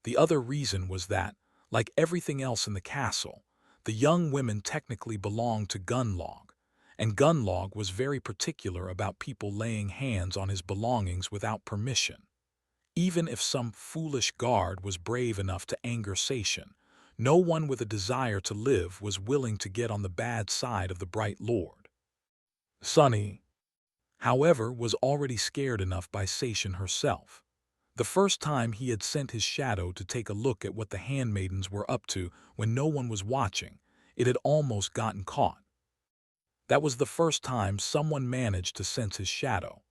The other reason was that, like everything else in the castle, the young women technically belonged to Gunlog, and Gunlog was very particular about people laying hands on his belongings without permission. Even if some foolish guard was brave enough to anger Sation, no one with a desire to live was willing to get on the bad side of the Bright Lord. Sunny, however, was already scared enough by Sation herself. The first time he had sent his shadow to take a look at what the handmaidens were up to when no one was watching, it had almost gotten caught. That was the first time someone managed to sense his shadow.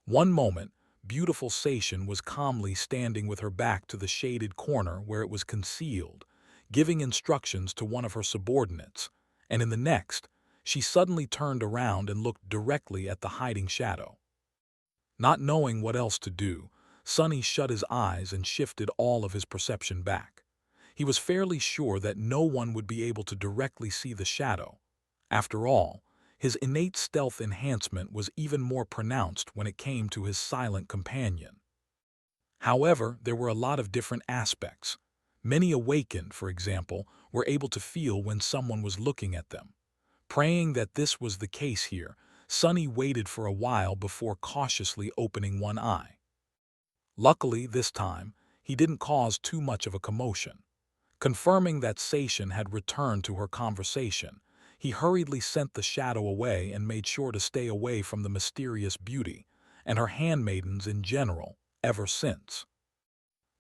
One moment, beautiful Sation was calmly standing with her back to the shaded corner where it was concealed, giving instructions to one of her subordinates, and in the next, she suddenly turned around and looked directly at the hiding shadow. Not knowing what else to do, Sunny shut his eyes and shifted all of his perception back. He was fairly sure that no one would be able to directly see the shadow. After all, his innate stealth enhancement was even more pronounced when it came to his silent companion. However, there were a lot of different aspects. Many awakened, for example, were able to feel when someone was looking at them. Praying that this was the case here, Sunny waited for a while before cautiously opening one eye. Luckily, this time, he didn't cause too much of a commotion. Confirming that Sation had returned to her conversation, he hurriedly sent the shadow away and made sure to stay away from the mysterious beauty, and her handmaidens in general, ever since.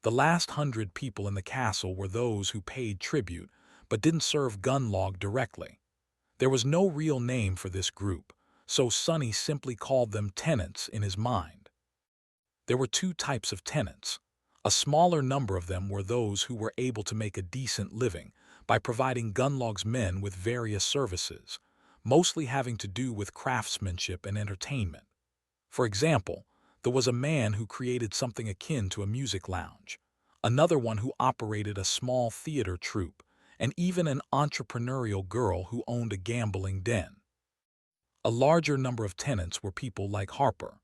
The last 100 people in the castle were those who paid tribute, but didn't serve Gunlog directly. There was no real name for this group, so Sunny simply called them tenants in his mind. There were two types of tenants. A smaller number of them were those who were able to make a decent living by providing Gunlog's men with various services, mostly having to do with craftsmanship and entertainment. For example, there was a man who created something akin to a music lounge, another one who operated a small theater troupe, and even an entrepreneurial girl who owned a gambling den. A larger number of tenants were people like Harper,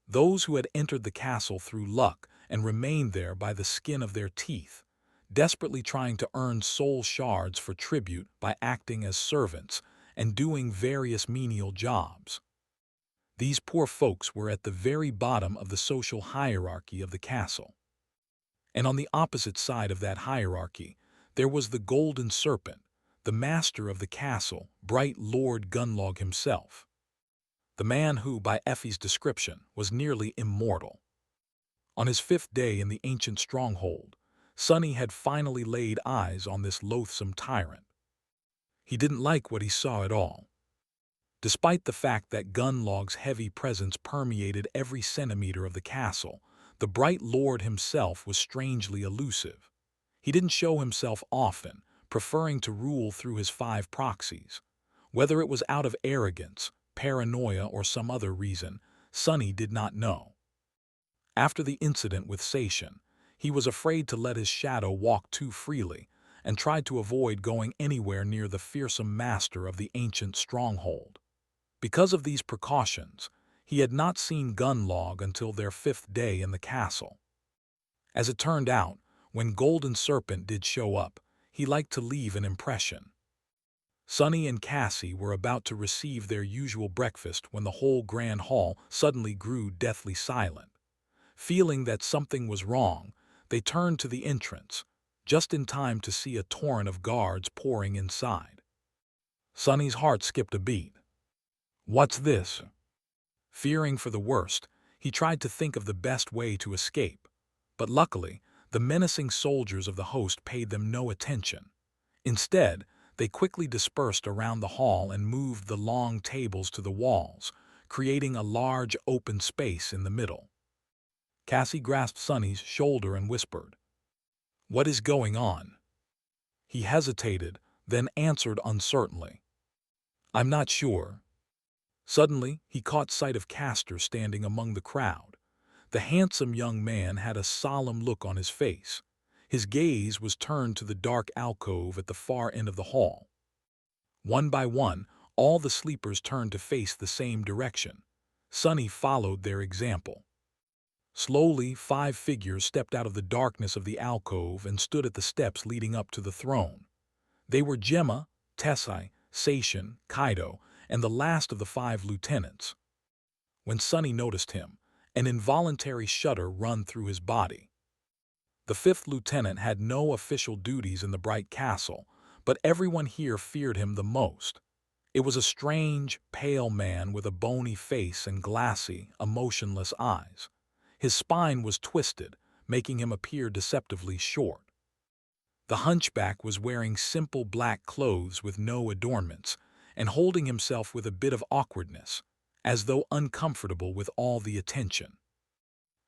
those who had entered the castle through luck and remained there by the skin of their teeth, desperately trying to earn soul shards for tribute by acting as servants and doing various menial jobs. These poor folks were at the very bottom of the social hierarchy of the castle. And on the opposite side of that hierarchy, there was the Golden Serpent, the master of the castle, Bright Lord Gunlog himself. The man who, by Effie's description, was nearly immortal. On his 5th day in the ancient stronghold, Sunny had finally laid eyes on this loathsome tyrant. He didn't like what he saw at all. Despite the fact that Gunlog's heavy presence permeated every centimeter of the castle, the Bright Lord himself was strangely elusive. He didn't show himself often, preferring to rule through his 5 proxies. Whether it was out of arrogance, paranoia, or some other reason, Sunny did not know. After the incident with Sation, he was afraid to let his shadow walk too freely and tried to avoid going anywhere near the fearsome master of the ancient stronghold. Because of these precautions, he had not seen Gunlog until their 5th day in the castle. As it turned out, when Golden Serpent did show up, he liked to leave an impression. Sunny and Cassie were about to receive their usual breakfast when the whole grand hall suddenly grew deathly silent. Feeling that something was wrong, they turned to the entrance, just in time to see a torrent of guards pouring inside. Sunny's heart skipped a beat. What's this? Fearing for the worst, he tried to think of the best way to escape, but luckily, the menacing soldiers of the host paid them no attention. Instead, they quickly dispersed around the hall and moved the long tables to the walls, creating a large open space in the middle. Cassie grasped Sunny's shoulder and whispered, "What is going on?" He hesitated, then answered uncertainly, "I'm not sure." Suddenly, he caught sight of Castor standing among the crowd. The handsome young man had a solemn look on his face. His gaze was turned to the dark alcove at the far end of the hall. One by one, all the sleepers turned to face the same direction. Sunny followed their example. Slowly, 5 figures stepped out of the darkness of the alcove and stood at the steps leading up to the throne. They were Gemma, Tessai, Seishin, Kaido, and the last of the 5 lieutenants. When Sunny noticed him, an involuntary shudder ran through his body. The 5th lieutenant had no official duties in the Bright Castle, but everyone here feared him the most. It was a strange, pale man with a bony face and glassy, emotionless eyes. His spine was twisted, making him appear deceptively short. The hunchback was wearing simple black clothes with no adornments, and holding himself with a bit of awkwardness, as though uncomfortable with all the attention.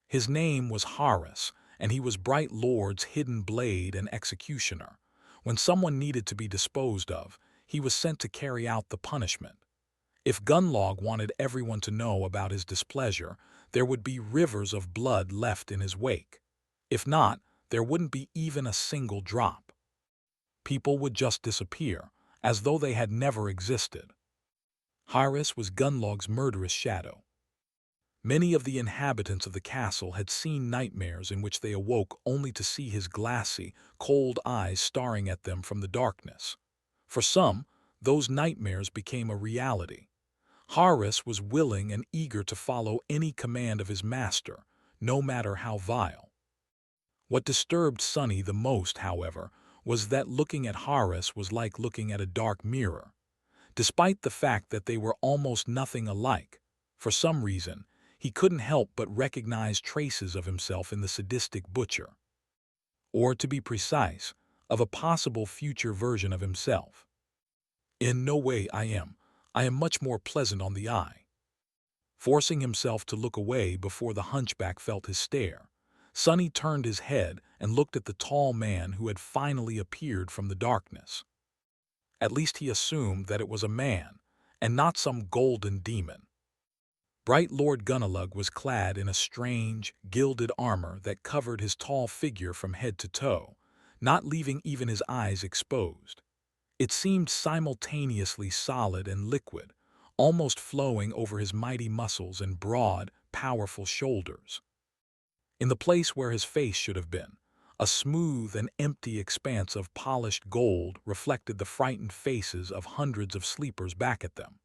His name was Horus, and he was Bright Lord's hidden blade and executioner. When someone needed to be disposed of, he was sent to carry out the punishment. If Gunlog wanted everyone to know about his displeasure, there would be rivers of blood left in his wake. If not, there wouldn't be even a single drop. People would just disappear, as though they had never existed. Horus was Gunlog's murderous shadow. Many of the inhabitants of the castle had seen nightmares in which they awoke only to see his glassy, cold eyes staring at them from the darkness. For some, those nightmares became a reality. Horus was willing and eager to follow any command of his master, no matter how vile. What disturbed Sunny the most, however, was that looking at Horus was like looking at a dark mirror. Despite the fact that they were almost nothing alike, for some reason, he couldn't help but recognize traces of himself in the sadistic butcher. Or, to be precise, of a possible future version of himself. In no way I am much more pleasant on the eye. Forcing himself to look away before the hunchback felt his stare, Sunny turned his head and looked at the tall man who had finally appeared from the darkness. At least he assumed that it was a man, and not some golden demon. Bright Lord Gunnalug was clad in a strange, gilded armor that covered his tall figure from head to toe, not leaving even his eyes exposed. It seemed simultaneously solid and liquid, almost flowing over his mighty muscles and broad, powerful shoulders. In the place where his face should have been, a smooth and empty expanse of polished gold reflected the frightened faces of hundreds of sleepers back at them.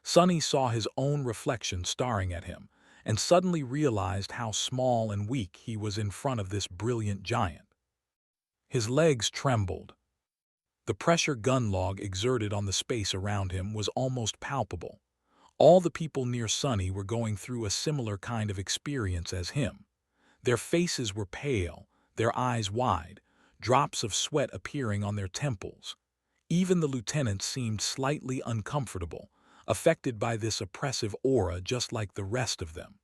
Sunny saw his own reflection staring at him, and suddenly realized how small and weak he was in front of this brilliant giant. His legs trembled. The pressure Gunlog exerted on the space around him was almost palpable. All the people near Sunny were going through a similar kind of experience as him. Their faces were pale, their eyes wide, drops of sweat appearing on their temples. Even the lieutenants seemed slightly uncomfortable, affected by this oppressive aura just like the rest of them.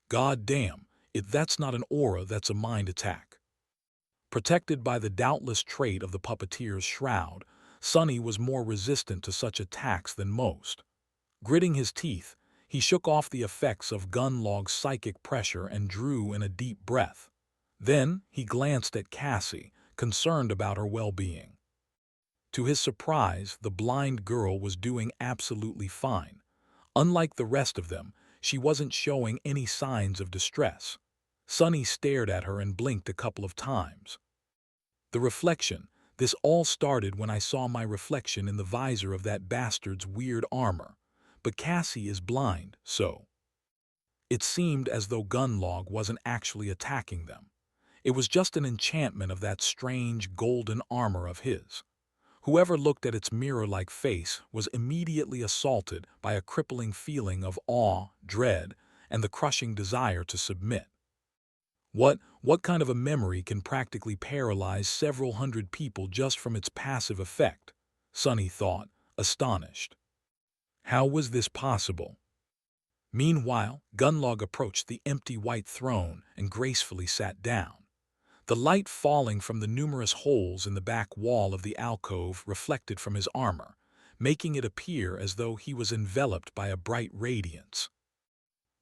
God damn, if that's not an aura, that's a mind attack. Protected by the doubtless trait of the puppeteer's shroud, Sunny was more resistant to such attacks than most. Gritting his teeth, he shook off the effects of Gunlog's psychic pressure and drew in a deep breath. Then he glanced at Cassie, concerned about her well-being. To his surprise, the blind girl was doing absolutely fine. Unlike the rest of them, she wasn't showing any signs of distress. Sunny stared at her and blinked a couple of times. The reflection, this all started when I saw my reflection in the visor of that bastard's weird armor. But Cassie is blind, so. It seemed as though Gunlog wasn't actually attacking them. It was just an enchantment of that strange golden armor of his. Whoever looked at its mirror-like face was immediately assaulted by a crippling feeling of awe, dread, and the crushing desire to submit. What kind of a memory can practically paralyze several hundred people just from its passive effect? Sunny thought, astonished. How was this possible? Meanwhile, Gunlog approached the empty white throne and gracefully sat down. The light falling from the numerous holes in the back wall of the alcove reflected from his armor, making it appear as though he was enveloped by a bright radiance.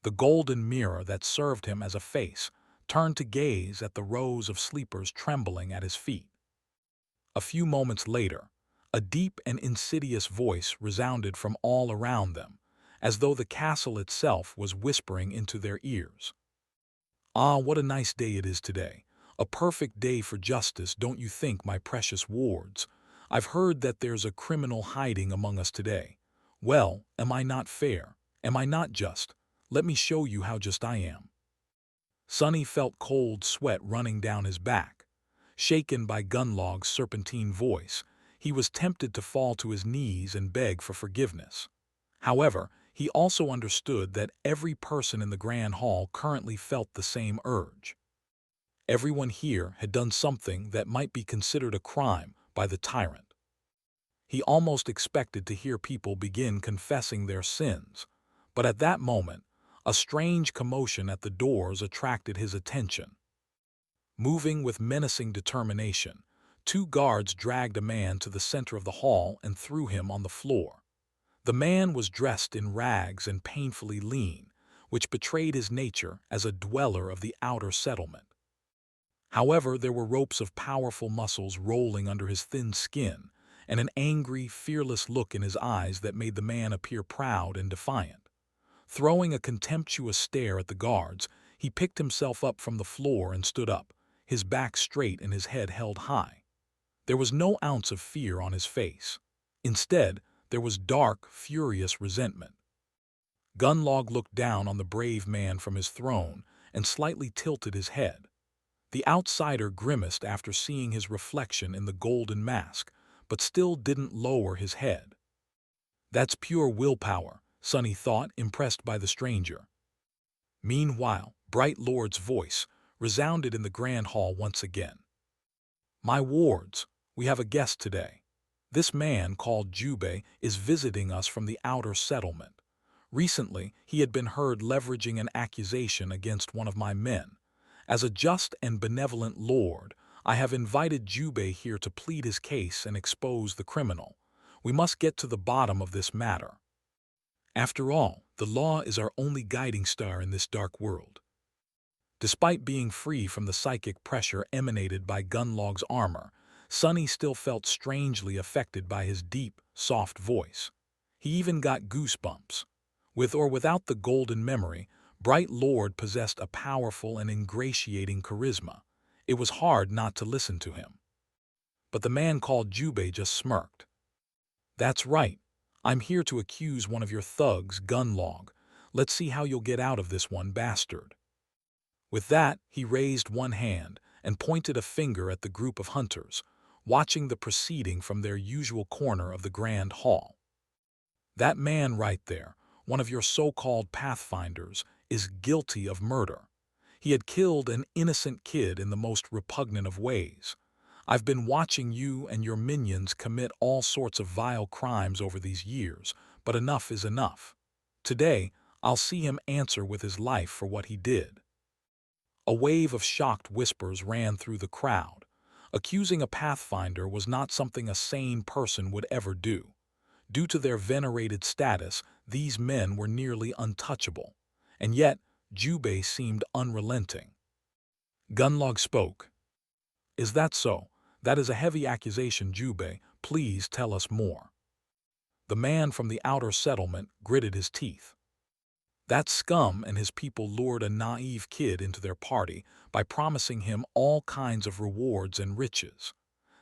The golden mirror that served him as a face turned to gaze at the rows of sleepers trembling at his feet. A few moments later, a deep and insidious voice resounded from all around them, as though the castle itself was whispering into their ears. "Ah, what a nice day it is today. A perfect day for justice, don't you think, my precious wards? I've heard that there's a criminal hiding among us today. Well, am I not fair? Am I not just? Let me show you how just I am." Sonny felt cold sweat running down his back. Shaken by Gunlog's serpentine voice, he was tempted to fall to his knees and beg for forgiveness. However, he also understood that every person in the Grand Hall currently felt the same urge. Everyone here had done something that might be considered a crime by the tyrant. He almost expected to hear people begin confessing their sins, but at that moment, a strange commotion at the doors attracted his attention. Moving with menacing determination, two guards dragged a man to the center of the hall and threw him on the floor. The man was dressed in rags and painfully lean, which betrayed his nature as a dweller of the outer settlement. However, there were ropes of powerful muscles rolling under his thin skin, and an angry, fearless look in his eyes that made the man appear proud and defiant. Throwing a contemptuous stare at the guards, he picked himself up from the floor and stood up, his back straight and his head held high. There was no ounce of fear on his face. Instead, there was dark, furious resentment. Gunlog looked down on the brave man from his throne and slightly tilted his head. The outsider grimaced after seeing his reflection in the golden mask, but still didn't lower his head. "That's pure willpower," Sonny thought, impressed by the stranger. Meanwhile, Bright Lord's voice resounded in the Grand Hall once again. "My wards, we have a guest today. This man, called Jubei, is visiting us from the outer settlement. Recently, he had been heard leveraging an accusation against one of my men. As a just and benevolent lord, I have invited Jubei here to plead his case and expose the criminal. We must get to the bottom of this matter. After all, the law is our only guiding star in this dark world." Despite being free from the psychic pressure emanated by Gunlog's armor, Sonny still felt strangely affected by his deep, soft voice. He even got goosebumps. With or without the golden memory, Bright Lord possessed a powerful and ingratiating charisma. It was hard not to listen to him. But the man called Jubei just smirked. "That's right. I'm here to accuse one of your thugs, Gunlog. Let's see how you'll get out of this one, bastard." With that, he raised one hand and pointed a finger at the group of hunters, watching the proceeding from their usual corner of the Grand Hall. "That man right there, one of your so-called pathfinders, is guilty of murder. He had killed an innocent kid in the most repugnant of ways. I've been watching you and your minions commit all sorts of vile crimes over these years, but enough is enough. Today, I'll see him answer with his life for what he did." A wave of shocked whispers ran through the crowd. Accusing a pathfinder was not something a sane person would ever do. Due to their venerated status, these men were nearly untouchable. And yet, Jubei seemed unrelenting. Gunlog spoke. "Is that so? That is a heavy accusation, Jubei. Please tell us more." The man from the outer settlement gritted his teeth. "That scum and his people lured a naive kid into their party by promising him all kinds of rewards and riches.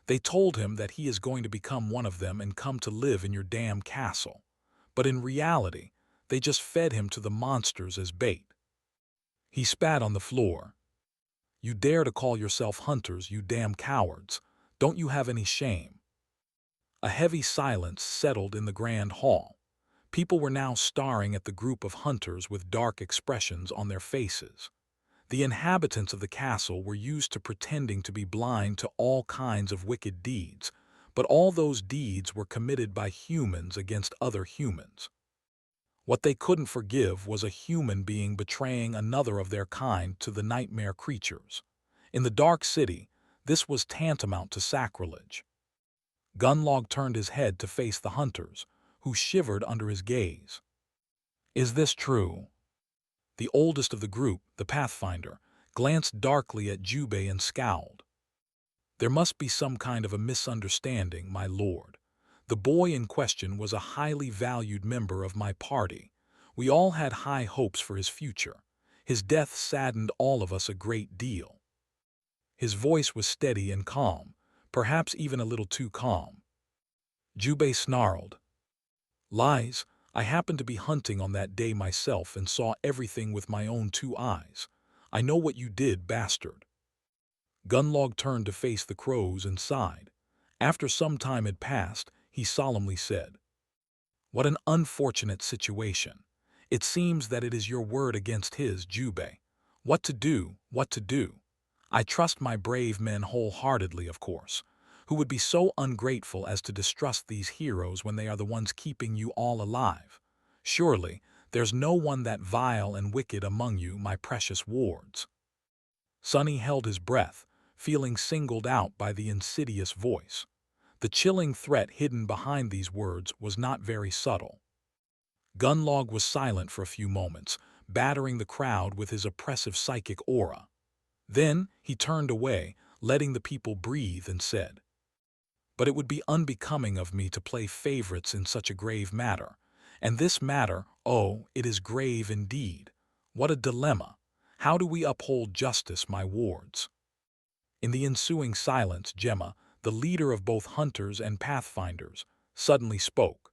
They told him that he is going to become one of them and come to live in your damn castle. But in reality, they just fed him to the monsters as bait." He spat on the floor. "You dare to call yourself hunters, you damn cowards. Don't you have any shame?" A heavy silence settled in the Grand Hall. People were now staring at the group of hunters with dark expressions on their faces. The inhabitants of the castle were used to pretending to be blind to all kinds of wicked deeds, but all those deeds were committed by humans against other humans. What they couldn't forgive was a human being betraying another of their kind to the nightmare creatures. In the Dark City, this was tantamount to sacrilege. Gunlog turned his head to face the hunters, who shivered under his gaze. "Is this true?" The oldest of the group, the Pathfinder, glanced darkly at Jubei and scowled. "There must be some kind of a misunderstanding, my lord. The boy in question was a highly valued member of my party. We all had high hopes for his future. His death saddened all of us a great deal." His voice was steady and calm, perhaps even a little too calm. Jubei snarled, "Lies. I happened to be hunting on that day myself and saw everything with my own 2 eyes. I know what you did, bastard." Gunlog turned to face the crows and sighed. After some time had passed, he solemnly said, "What an unfortunate situation. It seems that it is your word against his, Jubei. What to do, what to do? I trust my brave men wholeheartedly, of course. Who would be so ungrateful as to distrust these heroes when they are the ones keeping you all alive? Surely, there's no one that vile and wicked among you, my precious wards." Sonny held his breath, feeling singled out by the insidious voice. The chilling threat hidden behind these words was not very subtle. Gunlog was silent for a few moments, battering the crowd with his oppressive psychic aura. Then he turned away, letting the people breathe, and said, "But it would be unbecoming of me to play favorites in such a grave matter. And this matter, oh, it is grave indeed. What a dilemma! How do we uphold justice, my wards?" In the ensuing silence, Gemma, the leader of both hunters and pathfinders, suddenly spoke.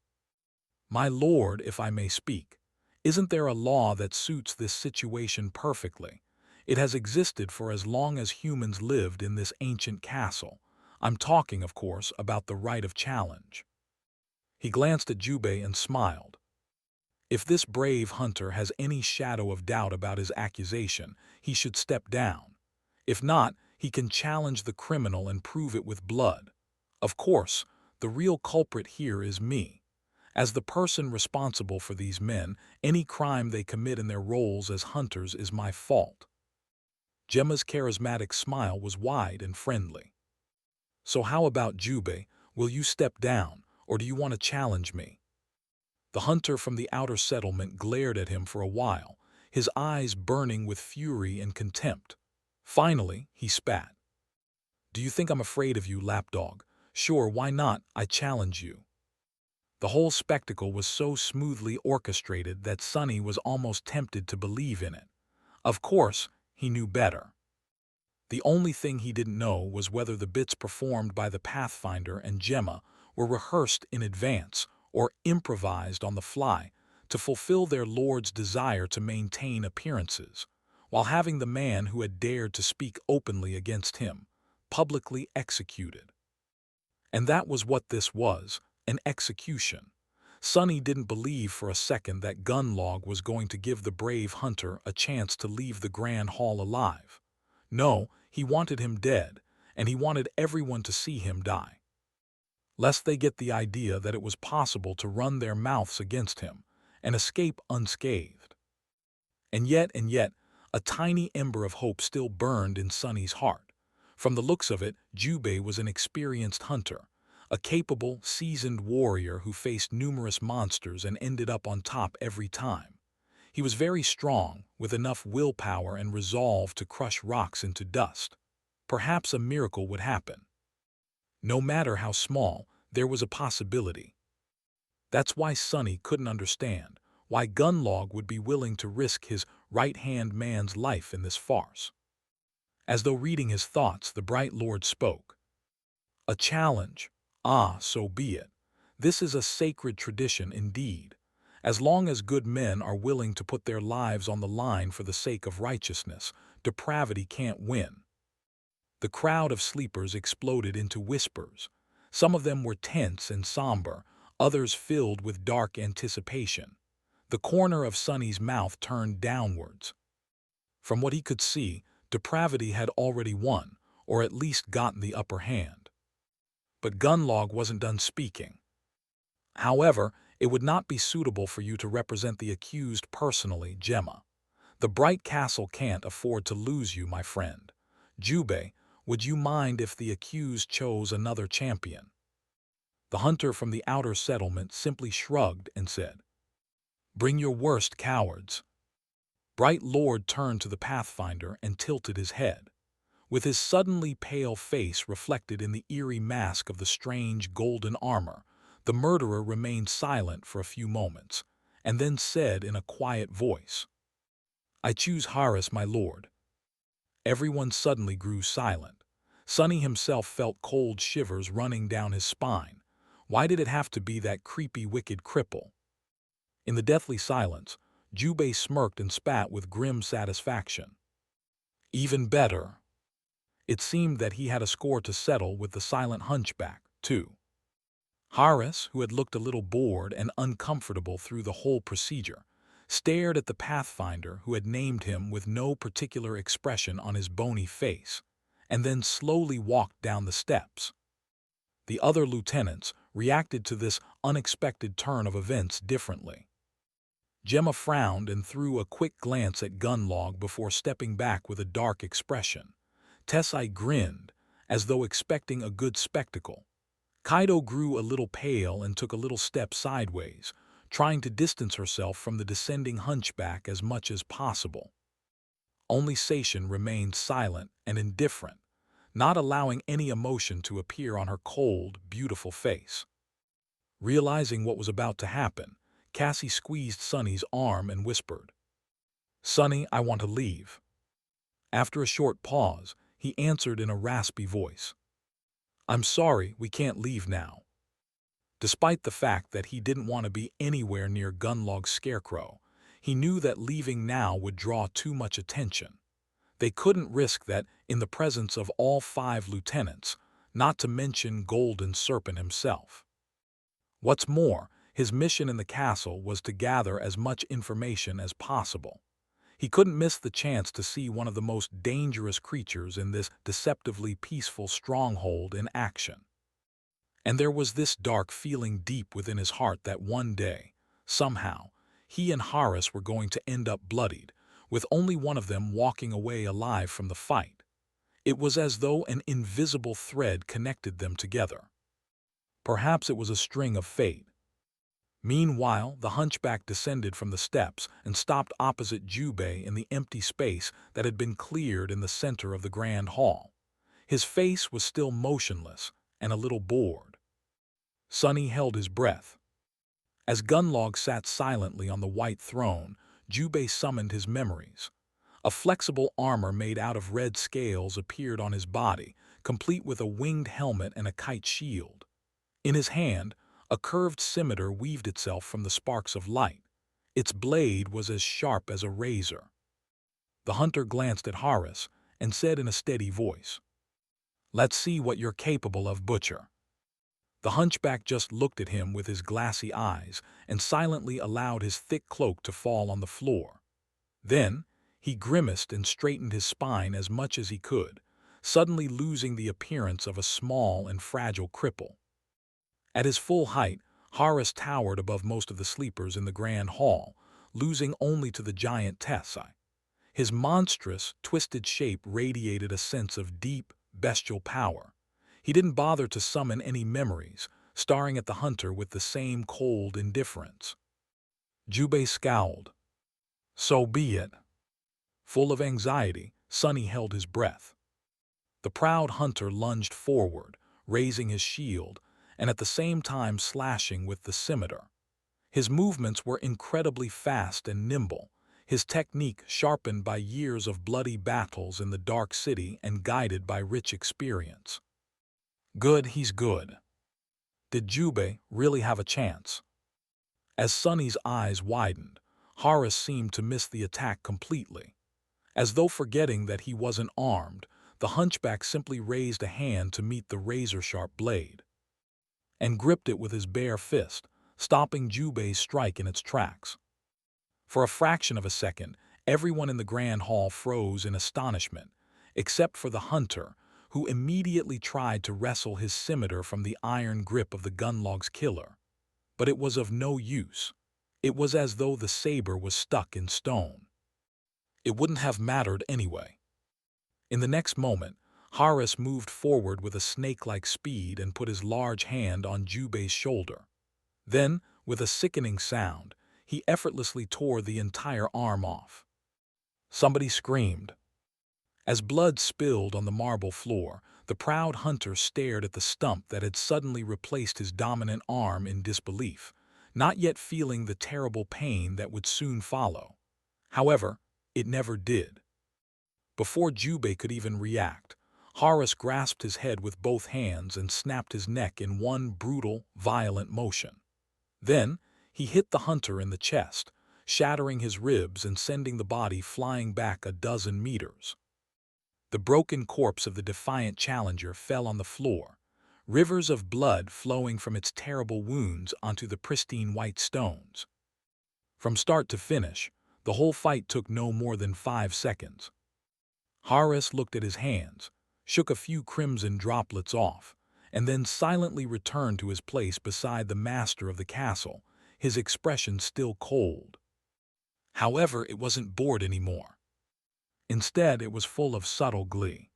"My lord, if I may speak, isn't there a law that suits this situation perfectly? It has existed for as long as humans lived in this ancient castle. I'm talking, of course, about the right of challenge." He glanced at Jubei and smiled. If this brave hunter has any shadow of doubt about his accusation, he should step down. If not, he can challenge the criminal and prove it with blood. Of course, the real culprit here is me. As the person responsible for these men, any crime they commit in their roles as hunters is my fault. Gemma's charismatic smile was wide and friendly. "So how about Jubei? Will you step down, or do you want to challenge me?" The hunter from the outer settlement glared at him for a while, his eyes burning with fury and contempt. Finally, he spat. "Do you think I'm afraid of you, lapdog? Sure, why not? I challenge you." The whole spectacle was so smoothly orchestrated that Sonny was almost tempted to believe in it. Of course, he knew better. The only thing he didn't know was whether the bits performed by the Pathfinder and Gemma were rehearsed in advance or improvised on the fly to fulfill their lord's desire to maintain appearances, while having the man who had dared to speak openly against him publicly executed. And that was what this was, an execution. Sonny didn't believe for a second that Gunlog was going to give the brave hunter a chance to leave the Grand Hall alive. No, he wanted him dead, and he wanted everyone to see him die, lest they get the idea that it was possible to run their mouths against him and escape unscathed. And yet, a tiny ember of hope still burned in Sonny's heart. From the looks of it, Jubei was an experienced hunter, a capable, seasoned warrior who faced numerous monsters and ended up on top every time. He was very strong, with enough willpower and resolve to crush rocks into dust. Perhaps a miracle would happen. No matter how small, there was a possibility. That's why Sonny couldn't understand why Gunlog would be willing to risk his right-hand man's life in this farce. As though reading his thoughts, the Bright Lord spoke. "A challenge. Ah, so be it. This is a sacred tradition indeed. As long as good men are willing to put their lives on the line for the sake of righteousness, depravity can't win." The crowd of sleepers exploded into whispers. Some of them were tense and somber, others filled with dark anticipation. The corner of Sonny's mouth turned downwards. From what he could see, depravity had already won, or at least gotten the upper hand. But Gunlog wasn't done speaking. "However, it would not be suitable for you to represent the accused personally, Gemma. The Bright Castle can't afford to lose you, my friend. Jubei, would you mind if the accused chose another champion?" The hunter from the outer settlement simply shrugged and said, "Bring your worst, cowards." Bright Lord turned to the Pathfinder and tilted his head. With his suddenly pale face reflected in the eerie mask of the strange golden armor, the murderer remained silent for a few moments, and then said in a quiet voice, "I choose Harris, my lord." Everyone suddenly grew silent. Sonny himself felt cold shivers running down his spine. Why did it have to be that creepy, wicked cripple? In the deathly silence, Jubei smirked and spat with grim satisfaction. Even better. It seemed that he had a score to settle with the silent hunchback, too. Harris, who had looked a little bored and uncomfortable through the whole procedure, stared at the Pathfinder who had named him with no particular expression on his bony face, and then slowly walked down the steps. The other lieutenants reacted to this unexpected turn of events differently. Gemma frowned and threw a quick glance at Gunlog before stepping back with a dark expression. Tessai grinned, as though expecting a good spectacle. Kaido grew a little pale and took a little step sideways, trying to distance herself from the descending hunchback as much as possible. Only Seishin remained silent and indifferent, not allowing any emotion to appear on her cold, beautiful face. Realizing what was about to happen, Cassie squeezed Sunny's arm and whispered, "Sunny, I want to leave." After a short pause, he answered in a raspy voice, "I'm sorry, we can't leave now." Despite the fact that he didn't want to be anywhere near Gunlog's scarecrow, he knew that leaving now would draw too much attention. They couldn't risk that in the presence of all 5 lieutenants, not to mention Golden Serpent himself. What's more, his mission in the castle was to gather as much information as possible. He couldn't miss the chance to see one of the most dangerous creatures in this deceptively peaceful stronghold in action. And there was this dark feeling deep within his heart that one day, somehow, he and Harris were going to end up bloodied, with only one of them walking away alive from the fight. It was as though an invisible thread connected them together. Perhaps it was a string of fate. Meanwhile, the hunchback descended from the steps and stopped opposite Jubei in the empty space that had been cleared in the center of the grand hall. His face was still motionless and a little bored. Sunny held his breath. As Gunlog sat silently on the white throne, Jubei summoned his memories. A flexible armor made out of red scales appeared on his body, complete with a winged helmet and a kite shield. In his hand, a curved scimitar weaved itself from the sparks of light. Its blade was as sharp as a razor. The hunter glanced at Harris and said in a steady voice, "Let's see what you're capable of, Butcher." The hunchback just looked at him with his glassy eyes and silently allowed his thick cloak to fall on the floor. Then, he grimaced and straightened his spine as much as he could, suddenly losing the appearance of a small and fragile cripple. At his full height, Harris towered above most of the sleepers in the grand hall, losing only to the giant Tessai. His monstrous, twisted shape radiated a sense of deep, bestial power. He didn't bother to summon any memories, staring at the hunter with the same cold indifference. Jubei scowled. "So be it." Full of anxiety, Sunny held his breath. The proud hunter lunged forward, raising his shield, and at the same time slashing with the scimitar. His movements were incredibly fast and nimble, his technique sharpened by years of bloody battles in the Dark City and guided by rich experience. Good, he's good. Did Jubei really have a chance? As Sunny's eyes widened, Harris seemed to miss the attack completely. As though forgetting that he wasn't armed, the hunchback simply raised a hand to meet the razor-sharp blade, and gripped it with his bare fist, stopping Jubei's strike in its tracks. For a fraction of a second, everyone in the grand hall froze in astonishment, except for the hunter, who immediately tried to wrestle his scimitar from the iron grip of the Gunlog's killer. But it was of no use. It was as though the saber was stuck in stone. It wouldn't have mattered anyway. In the next moment, Harris moved forward with a snake-like speed and put his large hand on Jubei's shoulder. Then, with a sickening sound, he effortlessly tore the entire arm off. Somebody screamed. As blood spilled on the marble floor, the proud hunter stared at the stump that had suddenly replaced his dominant arm in disbelief, not yet feeling the terrible pain that would soon follow. However, it never did. Before Jubei could even react, Horus grasped his head with both hands and snapped his neck in one brutal, violent motion. Then, he hit the hunter in the chest, shattering his ribs and sending the body flying back a dozen meters. The broken corpse of the defiant challenger fell on the floor, rivers of blood flowing from its terrible wounds onto the pristine white stones. From start to finish, the whole fight took no more than 5 seconds. Horus looked at his hands, shook a few crimson droplets off, and then silently returned to his place beside the master of the castle, his expression still cold. However, it wasn't bored anymore. Instead, it was full of subtle glee.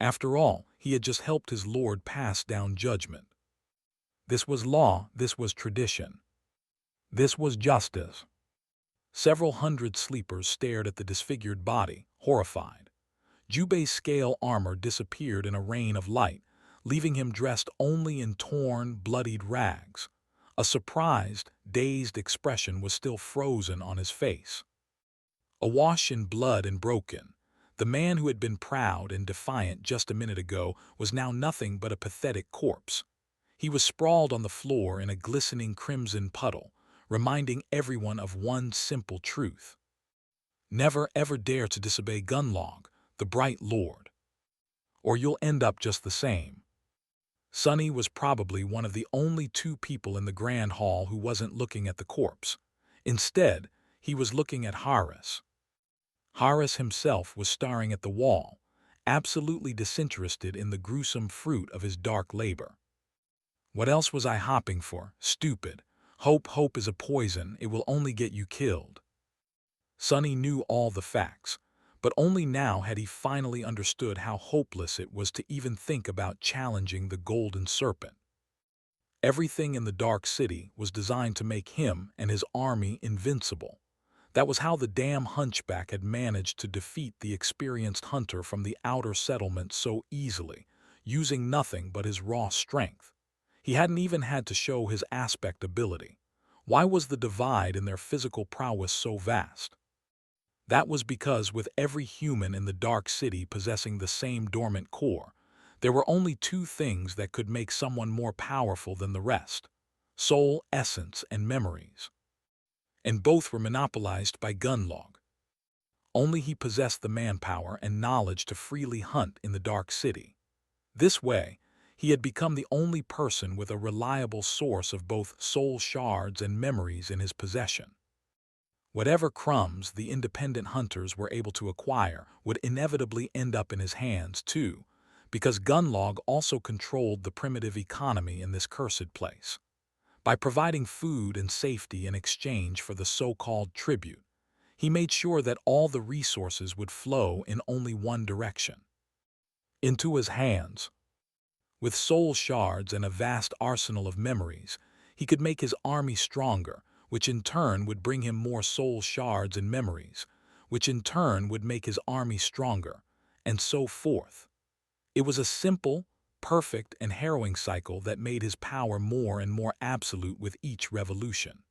After all, he had just helped his lord pass down judgment. This was law, this was tradition. This was justice. Several hundred sleepers stared at the disfigured body, horrified. Jubei's scale armor disappeared in a rain of light, leaving him dressed only in torn, bloodied rags. A surprised, dazed expression was still frozen on his face. Awash in blood and broken, the man who had been proud and defiant just a minute ago was now nothing but a pathetic corpse. He was sprawled on the floor in a glistening crimson puddle, reminding everyone of one simple truth. Never ever dare to disobey Gunlog, the Bright Lord, or you'll end up just the same. Sunny was probably one of the only 2 people in the grand hall who wasn't looking at the corpse. Instead, he was looking at Horus. Horus himself was staring at the wall, absolutely disinterested in the gruesome fruit of his dark labor. What else was I hopping for? Stupid. Hope is a poison, it will only get you killed. Sunny knew all the facts, but only now had he finally understood how hopeless it was to even think about challenging the Golden Serpent. Everything in the Dark City was designed to make him and his army invincible. That was how the damn hunchback had managed to defeat the experienced hunter from the outer settlement so easily, using nothing but his raw strength. He hadn't even had to show his aspect ability. Why was the divide in their physical prowess so vast? That was because with every human in the Dark City possessing the same dormant core, there were only 2 things that could make someone more powerful than the rest: soul, essence, and memories. And both were monopolized by Gunlog. Only he possessed the manpower and knowledge to freely hunt in the Dark City. This way, he had become the only person with a reliable source of both soul shards and memories in his possession. Whatever crumbs the independent hunters were able to acquire would inevitably end up in his hands too, because Gunlog also controlled the primitive economy in this cursed place. By providing food and safety in exchange for the so-called tribute, he made sure that all the resources would flow in only one direction: into his hands. With soul shards and a vast arsenal of memories, he could make his army stronger, which in turn would bring him more soul shards and memories, which in turn would make his army stronger, and so forth. It was a simple, perfect, and harrowing cycle that made his power more and more absolute with each revolution.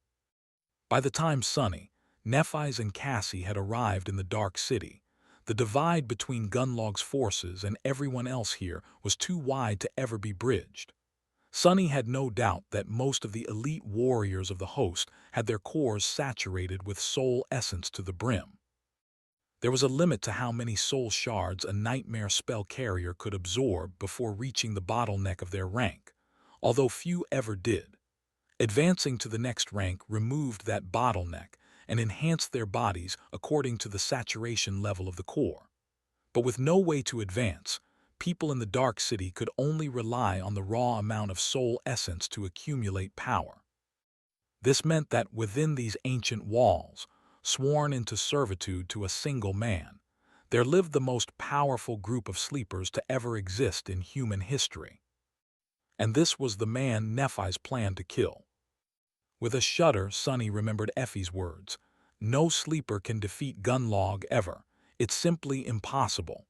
By the time Sunny, Nephi's, and Cassie had arrived in the Dark City, the divide between Gunlog's forces and everyone else here was too wide to ever be bridged. Sunny had no doubt that most of the elite warriors of the host had their cores saturated with soul essence to the brim. There was a limit to how many soul shards a nightmare spell carrier could absorb before reaching the bottleneck of their rank, although few ever did. Advancing to the next rank removed that bottleneck and enhanced their bodies according to the saturation level of the core. But with no way to advance, people in the Dark City could only rely on the raw amount of soul essence to accumulate power. This meant that within these ancient walls, sworn into servitude to a single man, there lived the most powerful group of sleepers to ever exist in human history. And this was the man Nephi's planned to kill. With a shudder, Sunny remembered Effie's words, No sleeper can defeat Gunlog ever. It's simply impossible.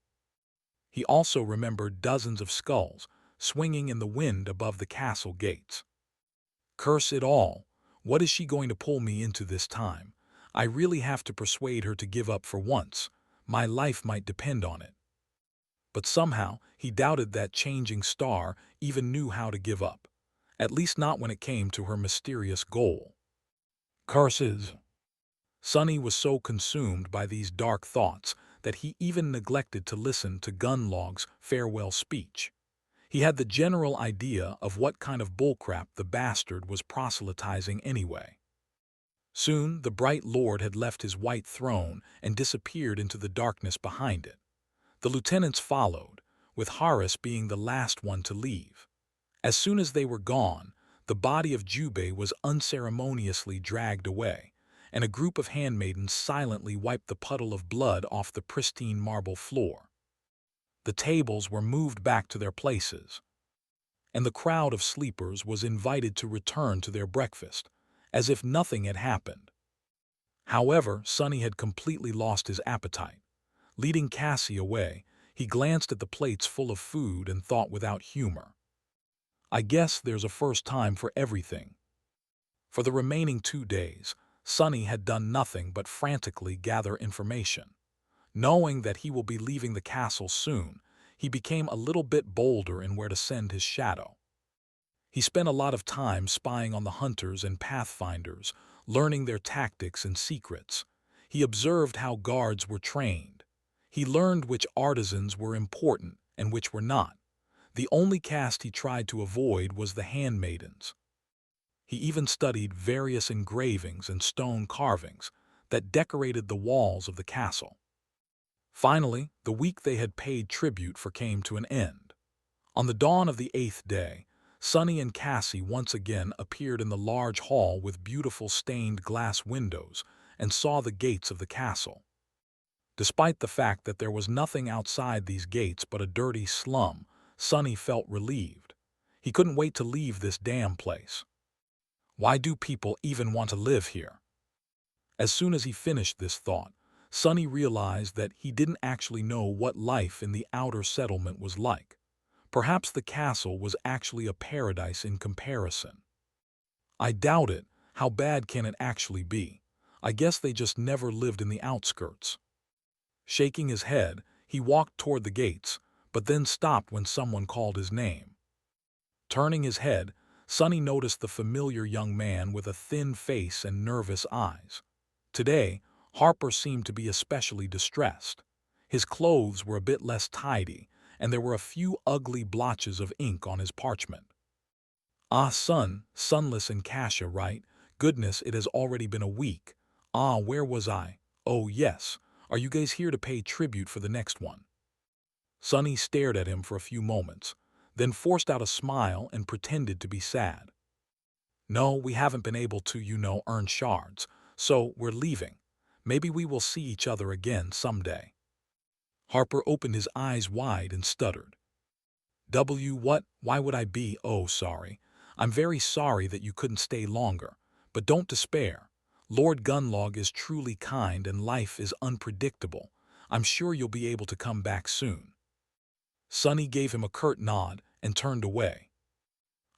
He also remembered dozens of skulls swinging in the wind above the castle gates. Curse it all! What is she going to pull me into this time? I really have to persuade her to give up for once. My life might depend on it. But somehow he doubted that changing star even knew how to give up. At least not when it came to her mysterious goal. Curses! Sonny was so consumed by these dark thoughts that he even neglected to listen to Gunlog's farewell speech. He had the general idea of what kind of bullcrap the bastard was proselytizing anyway. Soon the bright lord had left his white throne and disappeared into the darkness behind it. The lieutenants followed, with Horace being the last one to leave. As soon as they were gone, the body of Jubei was unceremoniously dragged away, and a group of handmaidens silently wiped the puddle of blood off the pristine marble floor. The tables were moved back to their places, and the crowd of sleepers was invited to return to their breakfast, as if nothing had happened. However, Sonny had completely lost his appetite. Leading Cassie away, he glanced at the plates full of food and thought without humor. I guess there's a first time for everything. For the remaining 2 days, Sonny had done nothing but frantically gather information. Knowing that he will be leaving the castle soon, he became a little bit bolder in where to send his shadow. He spent a lot of time spying on the hunters and pathfinders, learning their tactics and secrets. He observed how guards were trained. He learned which artisans were important and which were not. The only caste he tried to avoid was the handmaidens. He even studied various engravings and stone carvings that decorated the walls of the castle. Finally, the week they had paid tribute for came to an end. On the dawn of the 8th day, Sonny and Cassie once again appeared in the large hall with beautiful stained glass windows and saw the gates of the castle. Despite the fact that there was nothing outside these gates but a dirty slum, Sonny felt relieved. He couldn't wait to leave this damn place. Why do people even want to live here? As soon as he finished this thought, Sonny realized that he didn't actually know what life in the outer settlement was like. Perhaps the castle was actually a paradise in comparison. I doubt it. How bad can it actually be? I guess they just never lived in the outskirts. Shaking his head, he walked toward the gates, but then stopped when someone called his name. Turning his head, Sonny noticed the familiar young man with a thin face and nervous eyes. Today, Harper seemed to be especially distressed. His clothes were a bit less tidy, and there were a few ugly blotches of ink on his parchment. Ah, son, Sunless and Kasha, right? Goodness, it has already been a week. Ah, where was I? Oh, yes. Are you guys here to pay tribute for the next one? Sonny stared at him for a few moments, then forced out a smile and pretended to be sad. No, we haven't been able to, earn shards, so we're leaving. Maybe we will see each other again someday. Harper opened his eyes wide and stuttered. What? Why would I be? Oh, sorry. I'm very sorry that you couldn't stay longer, but don't despair. Lord Gunlog is truly kind and life is unpredictable. I'm sure you'll be able to come back soon. Sonny gave him a curt nod and turned away.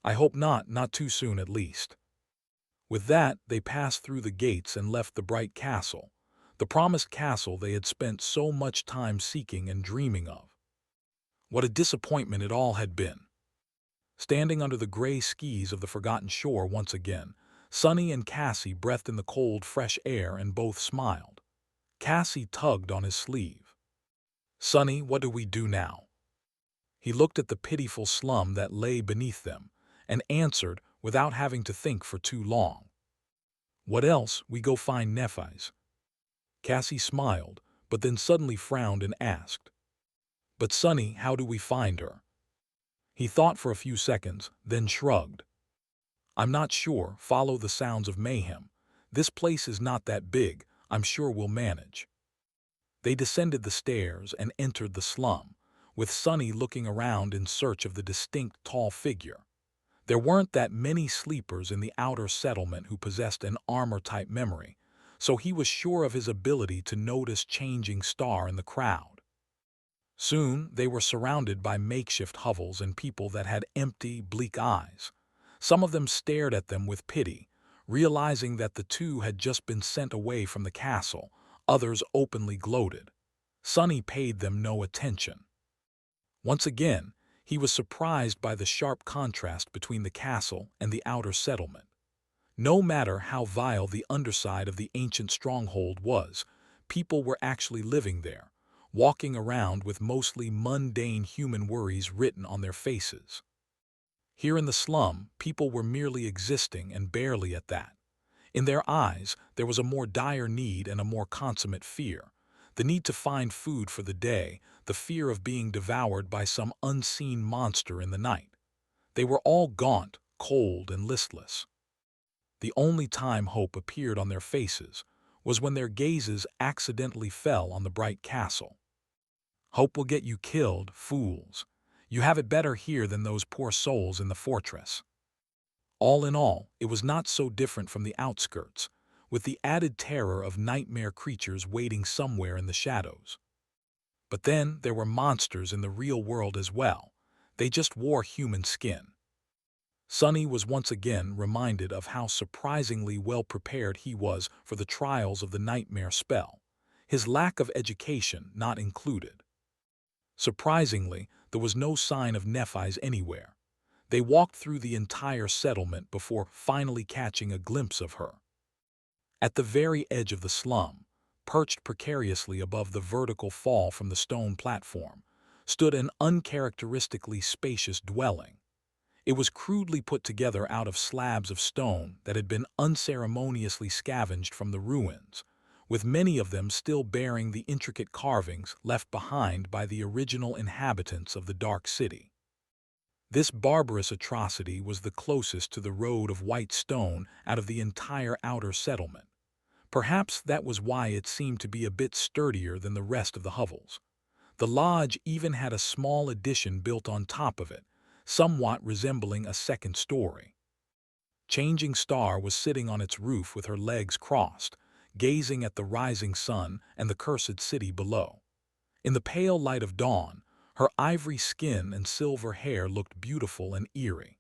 I hope not too soon at least. With that, they passed through the gates and left the bright castle, the promised castle they had spent so much time seeking and dreaming of. What a disappointment it all had been. Standing under the gray skis of the forgotten shore once again, Sonny and Cassie breathed in the cold, fresh air and both smiled. Cassie tugged on his sleeve. Sonny, what do we do now? He looked at the pitiful slum that lay beneath them and answered without having to think for too long. What else? We go find Nephi's. Cassie smiled, but then suddenly frowned and asked, But Sonny, how do we find her? He thought for a few seconds, then shrugged. I'm not sure. Follow the sounds of mayhem. This place is not that big. I'm sure we'll manage. They descended the stairs and entered the slum, with Sonny looking around in search of the distinct tall figure. There weren't that many sleepers in the outer settlement who possessed an armor-type memory, so he was sure of his ability to notice Changing Star in the crowd. Soon they were surrounded by makeshift hovels and people that had empty, bleak eyes. Some of them stared at them with pity, realizing that the two had just been sent away from the castle. Others openly gloated. Sonny paid them no attention. Once again, he was surprised by the sharp contrast between the castle and the outer settlement. No matter how vile the underside of the ancient stronghold was, people were actually living there, walking around with mostly mundane human worries written on their faces. Here in the slum, people were merely existing, and barely at that. In their eyes, there was a more dire need and a more consummate fear. The need to find food for the day, the fear of being devoured by some unseen monster in the night. They were all gaunt, cold, and listless. The only time hope appeared on their faces was when their gazes accidentally fell on the bright castle. Hope will get you killed, fools. You have it better here than those poor souls in the fortress. All in all, it was not so different from the outskirts, with the added terror of nightmare creatures waiting somewhere in the shadows. But then there were monsters in the real world as well. They just wore human skin. Sonny was once again reminded of how surprisingly well prepared he was for the trials of the nightmare spell, his lack of education not included. Surprisingly, there was no sign of Nephi's anywhere. They walked through the entire settlement before finally catching a glimpse of her. At the very edge of the slum, perched precariously above the vertical fall from the stone platform, stood an uncharacteristically spacious dwelling. It was crudely put together out of slabs of stone that had been unceremoniously scavenged from the ruins, with many of them still bearing the intricate carvings left behind by the original inhabitants of the Dark City. This barbarous atrocity was the closest to the road of white stone out of the entire outer settlement. Perhaps that was why it seemed to be a bit sturdier than the rest of the hovels. The lodge even had a small addition built on top of it, somewhat resembling a second story. Changing Star was sitting on its roof with her legs crossed, gazing at the rising sun and the cursed city below. In the pale light of dawn, her ivory skin and silver hair looked beautiful and eerie.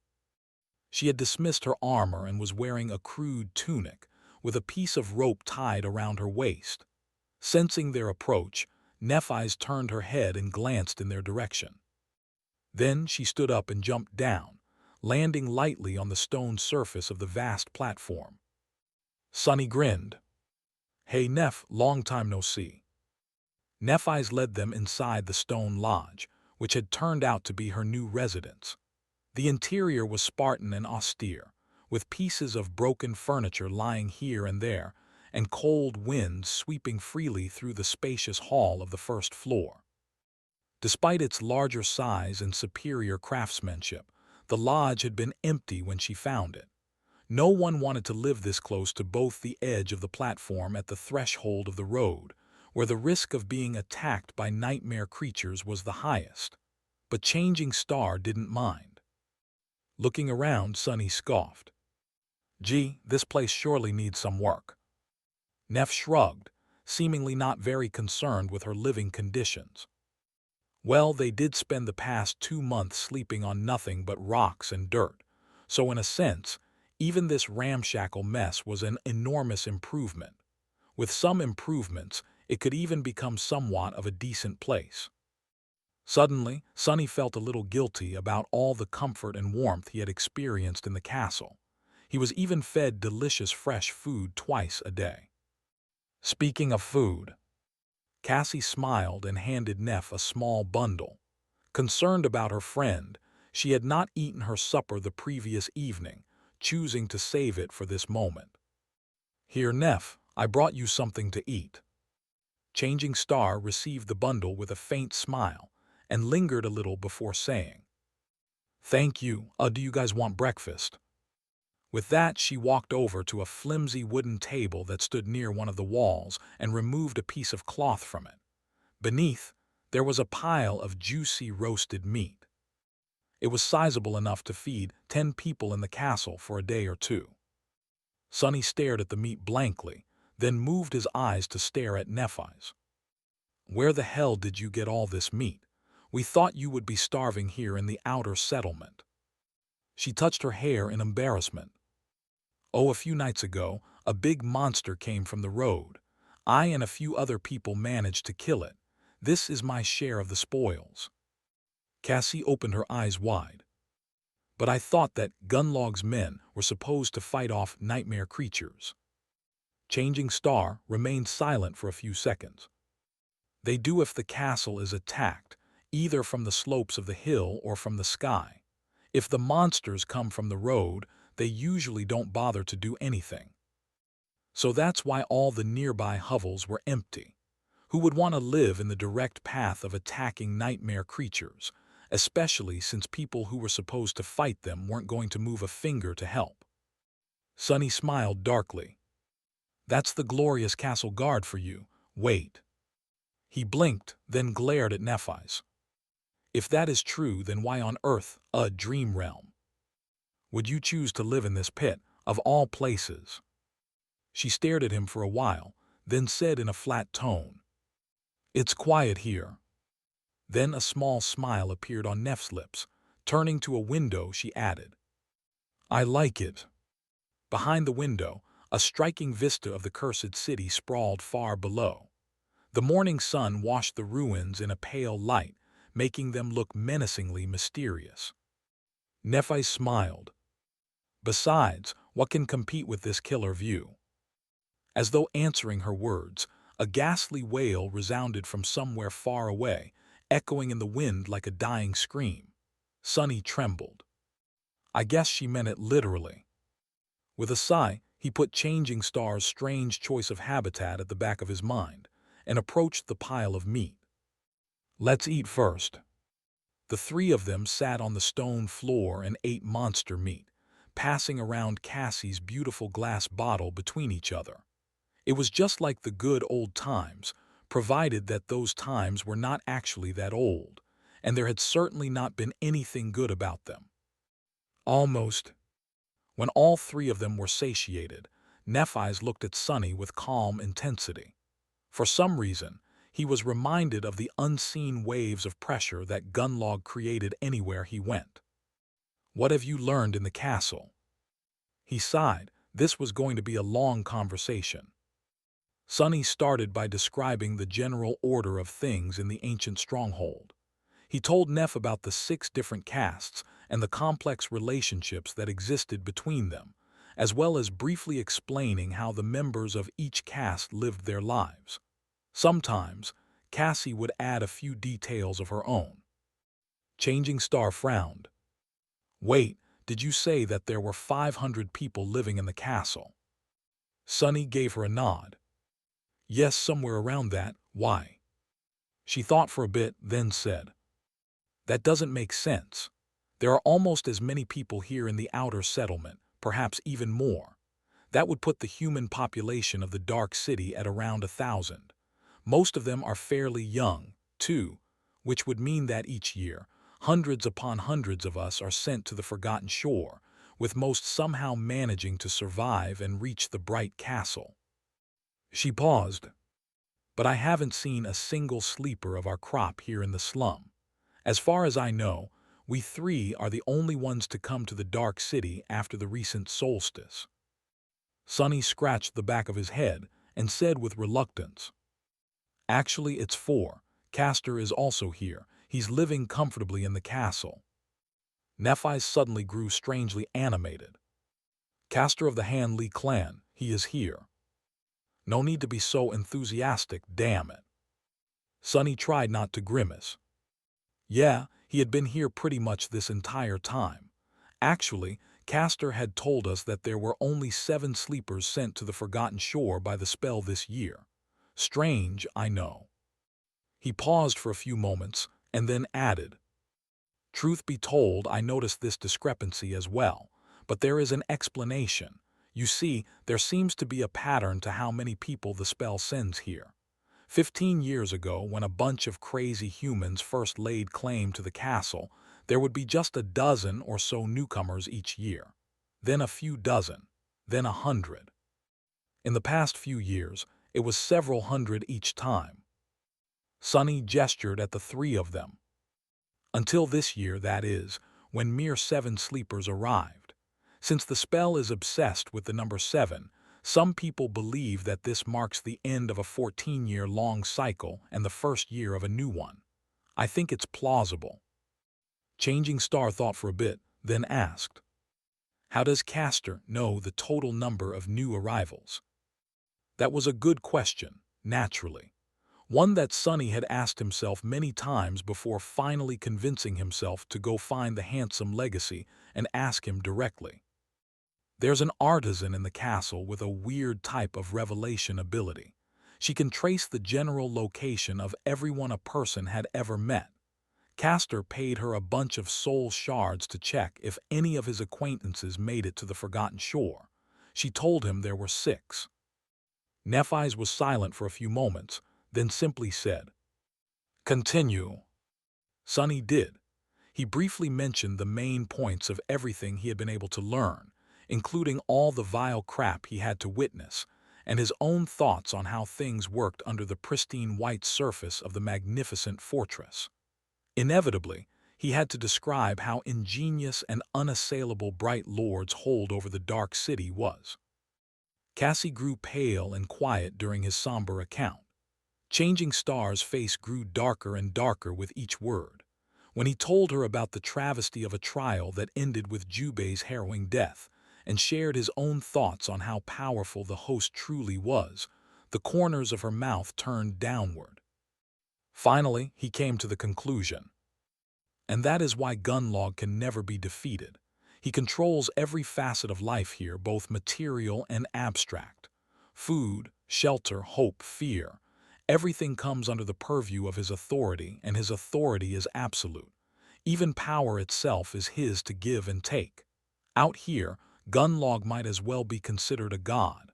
She had dismissed her armor and was wearing a crude tunic, with a piece of rope tied around her waist. Sensing their approach, Nephi's turned her head and glanced in their direction. Then she stood up and jumped down, landing lightly on the stone surface of the vast platform. Sonny grinned. "Hey Neph, long time no see." Nephi's led them inside the stone lodge, which had turned out to be her new residence. The interior was Spartan and austere, with pieces of broken furniture lying here and there, and cold winds sweeping freely through the spacious hall of the first floor. Despite its larger size and superior craftsmanship, the lodge had been empty when she found it. No one wanted to live this close to both the edge of the platform at the threshold of the road, where the risk of being attacked by nightmare creatures was the highest. But Changing Star didn't mind. Looking around, Sonny scoffed. "Gee, this place surely needs some work." Neph shrugged, seemingly not very concerned with her living conditions. Well, they did spend the past 2 months sleeping on nothing but rocks and dirt, so in a sense, even this ramshackle mess was an enormous improvement. With some improvements, it could even become somewhat of a decent place. Suddenly, Sonny felt a little guilty about all the comfort and warmth he had experienced in the castle. He was even fed delicious fresh food twice a day. Speaking of food, Cassie smiled and handed Neph a small bundle. Concerned about her friend, she had not eaten her supper the previous evening, choosing to save it for this moment. "Here, Neph, I brought you something to eat." Changing Star received the bundle with a faint smile and lingered a little before saying, "Thank you. Do you guys want breakfast?" With that, she walked over to a flimsy wooden table that stood near one of the walls and removed a piece of cloth from it. Beneath, there was a pile of juicy roasted meat. It was sizable enough to feed 10 people in the castle for a day or two. Sonny stared at the meat blankly, then moved his eyes to stare at Nephi's. "Where the hell did you get all this meat? We thought you would be starving here in the outer settlement." She touched her hair in embarrassment. "Oh, a few nights ago, a big monster came from the road. I and a few other people managed to kill it. This is my share of the spoils." Cassie opened her eyes wide. "But I thought that Gunlog's men were supposed to fight off nightmare creatures." Changing Star remained silent for a few seconds. "They do if the castle is attacked, either from the slopes of the hill or from the sky. If the monsters come from the road, they usually don't bother to do anything. So that's why all the nearby hovels were empty. Who would want to live in the direct path of attacking nightmare creatures, especially since people who were supposed to fight them weren't going to move a finger to help?" Sunny smiled darkly. "That's the glorious castle guard for you. Wait." He blinked, then glared at Nephi's. "If that is true, then why on earth a dream realm? Would you choose to live in this pit, of all places?" She stared at him for a while, then said in a flat tone, "It's quiet here." Then a small smile appeared on Neph's lips. Turning to a window, she added, "I like it." Behind the window, a striking vista of the cursed city sprawled far below. The morning sun washed the ruins in a pale light, making them look menacingly mysterious. Nephi smiled. "Besides, what can compete with this killer view?" As though answering her words, a ghastly wail resounded from somewhere far away, echoing in the wind like a dying scream. Sunny trembled. I guess she meant it literally. With a sigh, he put Changing Star's strange choice of habitat at the back of his mind and approached the pile of meat. "Let's eat first." The three of them sat on the stone floor and ate monster meat, passing around Cassie's beautiful glass bottle between each other. It was just like the good old times, provided that those times were not actually that old, and there had certainly not been anything good about them. Almost. When all three of them were satiated, Nephi's looked at Sunny with calm intensity. For some reason, he was reminded of the unseen waves of pressure that Gunlog created anywhere he went. "What have you learned in the castle?" He sighed. This was going to be a long conversation. Sunny started by describing the general order of things in the ancient stronghold. He told Neph about the 6 different castes and the complex relationships that existed between them, as well as briefly explaining how the members of each caste lived their lives. Sometimes, Cassie would add a few details of her own. Changing Star frowned. "Wait, did you say that there were 500 people living in the castle?" Sunny gave her a nod. "Yes, somewhere around that. Why?" She thought for a bit, then said, "That doesn't make sense. There are almost as many people here in the outer settlement, perhaps even more. That would put the human population of the Dark City at around 1,000. Most of them are fairly young, too, which would mean that each year, hundreds upon hundreds of us are sent to the Forgotten Shore, with most somehow managing to survive and reach the Bright Castle." She paused. "But I haven't seen a single sleeper of our crop here in the slum. As far as I know, we 3 are the only ones to come to the Dark City after the recent solstice." Sunny scratched the back of his head and said with reluctance, "Actually, it's 4. Castor is also here. He's living comfortably in the castle." Nephi suddenly grew strangely animated. "Castor of the Hanli clan, he is here. No need to be so enthusiastic, damn it." Sunny tried not to grimace. "Yeah, he had been here pretty much this entire time. Actually, Castor had told us that there were only 7 sleepers sent to the Forgotten Shore by the spell this year. Strange, I know." He paused for a few moments and then added, "Truth be told, I noticed this discrepancy as well, but there is an explanation. You see, there seems to be a pattern to how many people the spell sends here. 15 years ago, when a bunch of crazy humans first laid claim to the castle, there would be just a dozen or so newcomers each year. Then a few dozen. Then 100. In the past few years, it was several hundred each time. Sunny gestured at the three of them. Until this year, that is, when mere 7 sleepers arrived. Since the spell is obsessed with the number 7, some people believe that this marks the end of a 14-year-long cycle and the first year of a new one. I think it's plausible. Changing Star thought for a bit, then asked, "How does Castor know the total number of new arrivals?" That was a good question, naturally. One that Sunny had asked himself many times before finally convincing himself to go find the handsome legacy and ask him directly. There's an artisan in the castle with a weird type of revelation ability. She can trace the general location of everyone a person had ever met. Castor paid her a bunch of soul shards to check if any of his acquaintances made it to the Forgotten Shore. She told him there were 6. Nephi's was silent for a few moments, then simply said, "Continue." Sunny did. He briefly mentioned the main points of everything he had been able to learn, including all the vile crap he had to witness, and his own thoughts on how things worked under the pristine white surface of the magnificent fortress. Inevitably, he had to describe how ingenious and unassailable Bright Lord's hold over the dark city was. Cassie grew pale and quiet during his somber account. Changing Star's face grew darker and darker with each word. When he told her about the travesty of a trial that ended with Jubei's harrowing death, and shared his own thoughts on how powerful the host truly was, the corners of her mouth turned downward. Finally, he came to the conclusion. And that is why Gunlog can never be defeated. He controls every facet of life here, both material and abstract. Food, shelter, hope, fear. Everything comes under the purview of his authority, and his authority is absolute. Even power itself is his to give and take. Out here, Gunlog might as well be considered a god.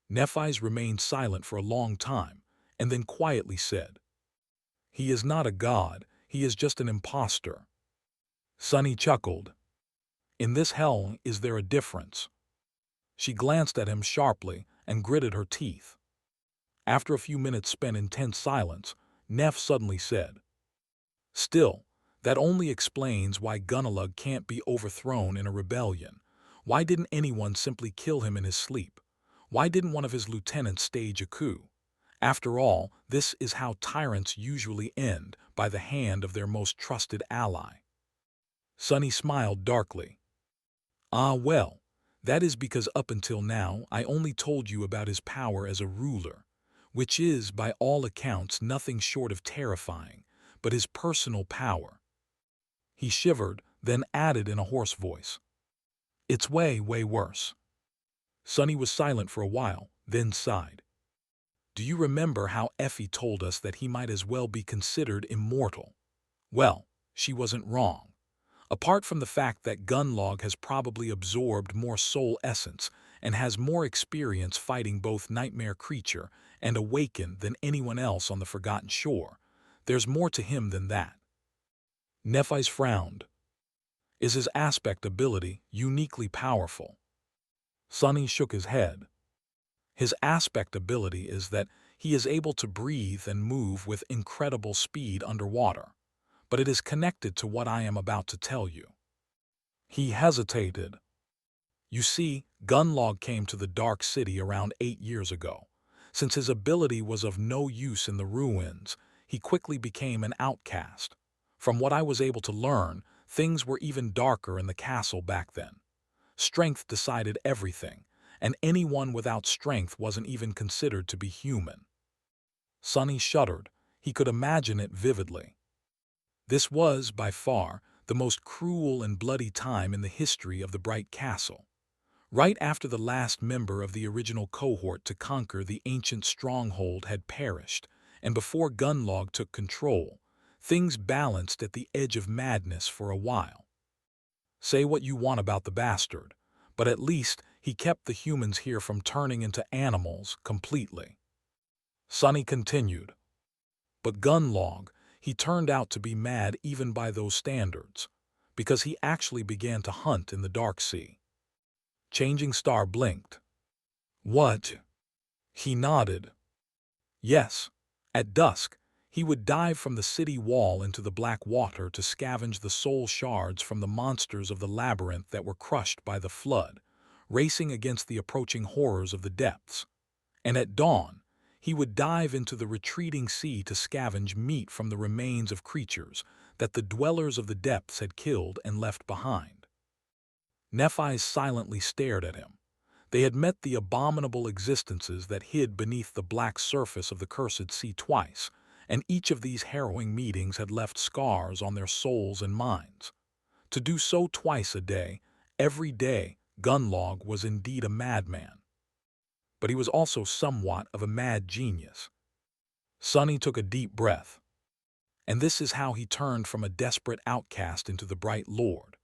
Nephi's remained silent for a long time, and then quietly said, "He is not a god, he is just an impostor." Sunny chuckled. "In this hell, is there a difference?" She glanced at him sharply and gritted her teeth. After a few minutes spent in tense silence, Neph suddenly said, "Still, that only explains why Gunnalug can't be overthrown in a rebellion. Why didn't anyone simply kill him in his sleep? Why didn't one of his lieutenants stage a coup? After all, this is how tyrants usually end, by the hand of their most trusted ally." Sunny smiled darkly. "Ah well, that is because up until now I only told you about his power as a ruler, which is, by all accounts, nothing short of terrifying, but his personal power." He shivered, then added in a hoarse voice, "It's way worse." Sunny was silent for a while, then sighed. "Do you remember how Effie told us that he might as well be considered immortal? Well, she wasn't wrong. Apart from the fact that Gunlog has probably absorbed more soul essence and has more experience fighting both Nightmare Creature and Awakened than anyone else on the Forgotten Shore, there's more to him than that." Nephi's frowned. "Is his aspect ability uniquely powerful?" Sunny shook his head. "His aspect ability is that he is able to breathe and move with incredible speed underwater, but it is connected to what I am about to tell you." He hesitated. "You see, Gunlog came to the Dark City around 8 years ago. Since his ability was of no use in the ruins, he quickly became an outcast. From what I was able to learn, things were even darker in the castle back then. Strength decided everything, and anyone without strength wasn't even considered to be human." Sunny shuddered. He could imagine it vividly. This was, by far, the most cruel and bloody time in the history of the Bright Castle. Right after the last member of the original cohort to conquer the ancient stronghold had perished, and before Gunlog took control, things balanced at the edge of madness for a while. Say what you want about the bastard, but at least he kept the humans here from turning into animals completely. Sunny continued. But Gunlog, he turned out to be mad even by those standards, because he actually began to hunt in the Dark Sea. Changing Star blinked. What? He nodded. Yes. At dusk, he would dive from the city wall into the black water to scavenge the soul shards from the monsters of the labyrinth that were crushed by the flood, racing against the approaching horrors of the depths. And at dawn, he would dive into the retreating sea to scavenge meat from the remains of creatures that the dwellers of the depths had killed and left behind. Nephi silently stared at him. They had met the abominable existences that hid beneath the black surface of the cursed sea twice, and each of these harrowing meetings had left scars on their souls and minds. To do so twice a day, every day, Gunlog was indeed a madman. But he was also somewhat of a mad genius. Sonny took a deep breath. And this is how he turned from a desperate outcast into the bright Lord.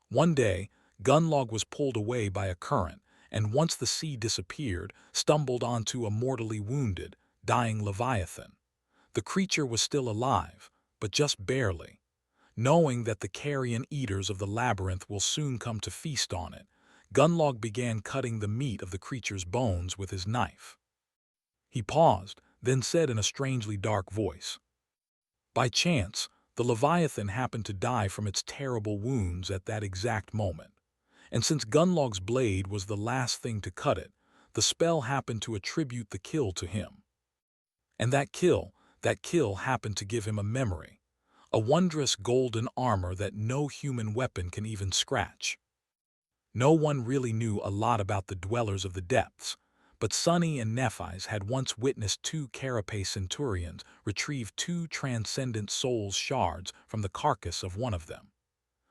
One day, Gunlog was pulled away by a current, and once the sea disappeared, stumbled onto a mortally wounded, dying Leviathan. The creature was still alive, but just barely. Knowing that the carrion eaters of the labyrinth will soon come to feast on it, Gunlog began cutting the meat of the creature's bones with his knife. He paused, then said in a strangely dark voice, "By chance, the Leviathan happened to die from its terrible wounds at that exact moment. And since Gunlog's blade was the last thing to cut it, the spell happened to attribute the kill to him. And that kill happened to give him a memory, a wondrous golden armor that no human weapon can even scratch." No one really knew a lot about the dwellers of the depths, but Sonny and Nephi's had once witnessed two carapace centurions retrieve two transcendent soul's shards from the carcass of one of them,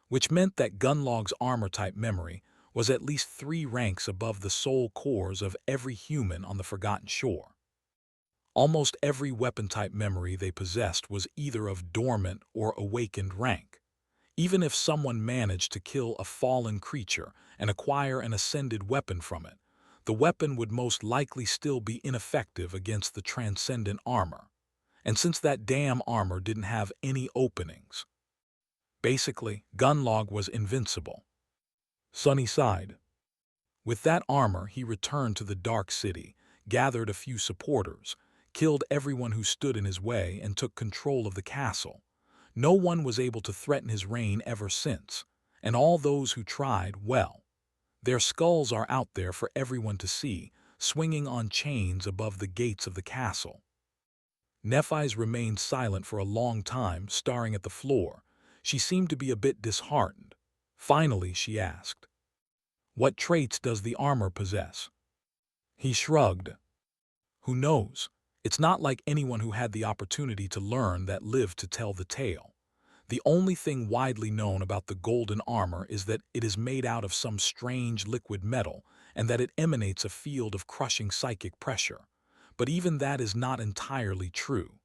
which meant that Gunlog's armor-type memory was at least 3 ranks above the soul cores of every human on the Forgotten Shore. Almost every weapon-type memory they possessed was either of dormant or awakened rank. Even if someone managed to kill a fallen creature and acquire an ascended weapon from it, the weapon would most likely still be ineffective against the transcendent armor. And since that damn armor didn't have any openings, basically, Gunlog was invincible. Sonny sighed. With that armor, he returned to the Dark City, gathered a few supporters, killed everyone who stood in his way, and took control of the castle. No one was able to threaten his reign ever since, and all those who tried, well, their skulls are out there for everyone to see, swinging on chains above the gates of the castle. Nephi's remained silent for a long time, staring at the floor. She seemed to be a bit disheartened. Finally, she asked, "What traits does the armor possess?" He shrugged. "Who knows? It's not like anyone who had the opportunity to learn that lived to tell the tale. The only thing widely known about the golden armor is that it is made out of some strange liquid metal and that it emanates a field of crushing psychic pressure. But even that is not entirely true.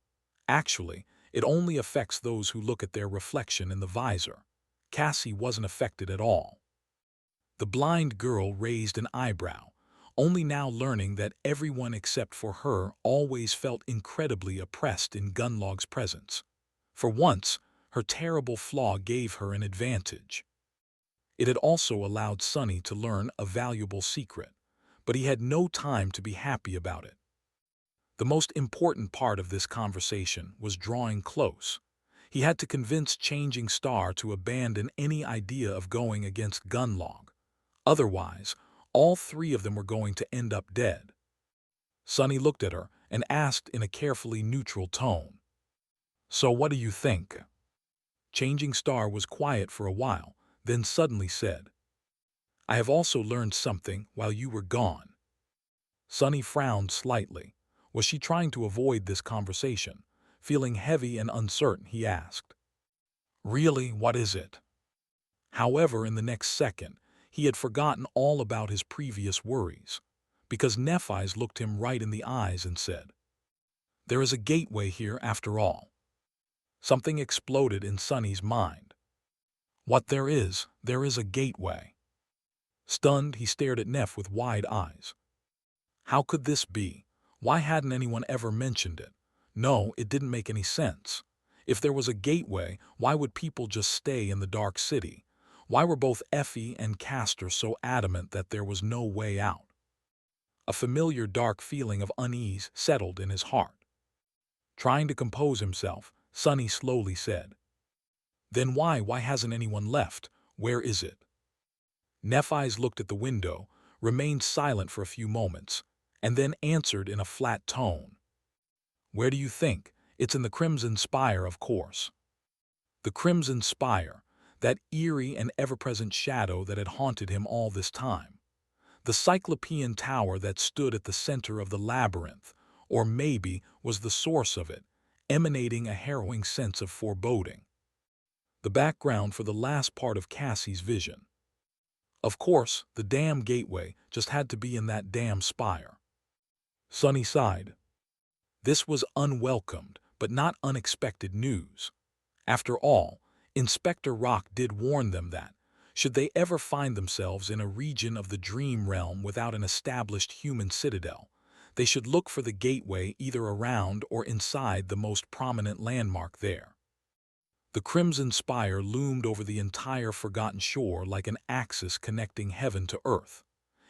Actually, it only affects those who look at their reflection in the visor. Cassie wasn't affected at all." The blind girl raised an eyebrow, only now learning that everyone except for her always felt incredibly oppressed in Gunlog's presence. For once, her terrible flaw gave her an advantage. It had also allowed Sonny to learn a valuable secret, but he had no time to be happy about it. The most important part of this conversation was drawing close. He had to convince Changing Star to abandon any idea of going against Gunlog. Otherwise, all 3 of them were going to end up dead. Sonny looked at her and asked in a carefully neutral tone, "So what do you think?" Changing Star was quiet for a while, then suddenly said, "I have also learned something while you were gone." Sonny frowned slightly. Was she trying to avoid this conversation? Feeling heavy and uncertain, he asked, "Really, what is it?" However, in the next second, he had forgotten all about his previous worries, because Nephi's looked him right in the eyes and said, "There is a gateway here after all." Something exploded in Sonny's mind. What there is a gateway. Stunned, he stared at Neph with wide eyes. How could this be? Why hadn't anyone ever mentioned it? No, it didn't make any sense. If there was a gateway, why would people just stay in the Dark City? Why were both Effie and Castor so adamant that there was no way out? A familiar dark feeling of unease settled in his heart. Trying to compose himself, Sonny slowly said, "Then why hasn't anyone left? Where is it?" Nephi's looked at the window, remained silent for a few moments, and then answered in a flat tone. "Where do you think? It's in the Crimson Spire, of course." The Crimson Spire, that eerie and ever-present shadow that had haunted him all this time. The Cyclopean tower that stood at the center of the labyrinth, or maybe was the source of it, emanating a harrowing sense of foreboding. The background for the last part of Cassie's vision. Of course, the damn gateway just had to be in that damn spire. Sonny sighed. This was unwelcomed, but not unexpected news. After all, Inspector Rock did warn them that, should they ever find themselves in a region of the dream realm without an established human citadel, they should look for the gateway either around or inside the most prominent landmark there. The Crimson Spire loomed over the entire forgotten shore like an axis connecting heaven to earth.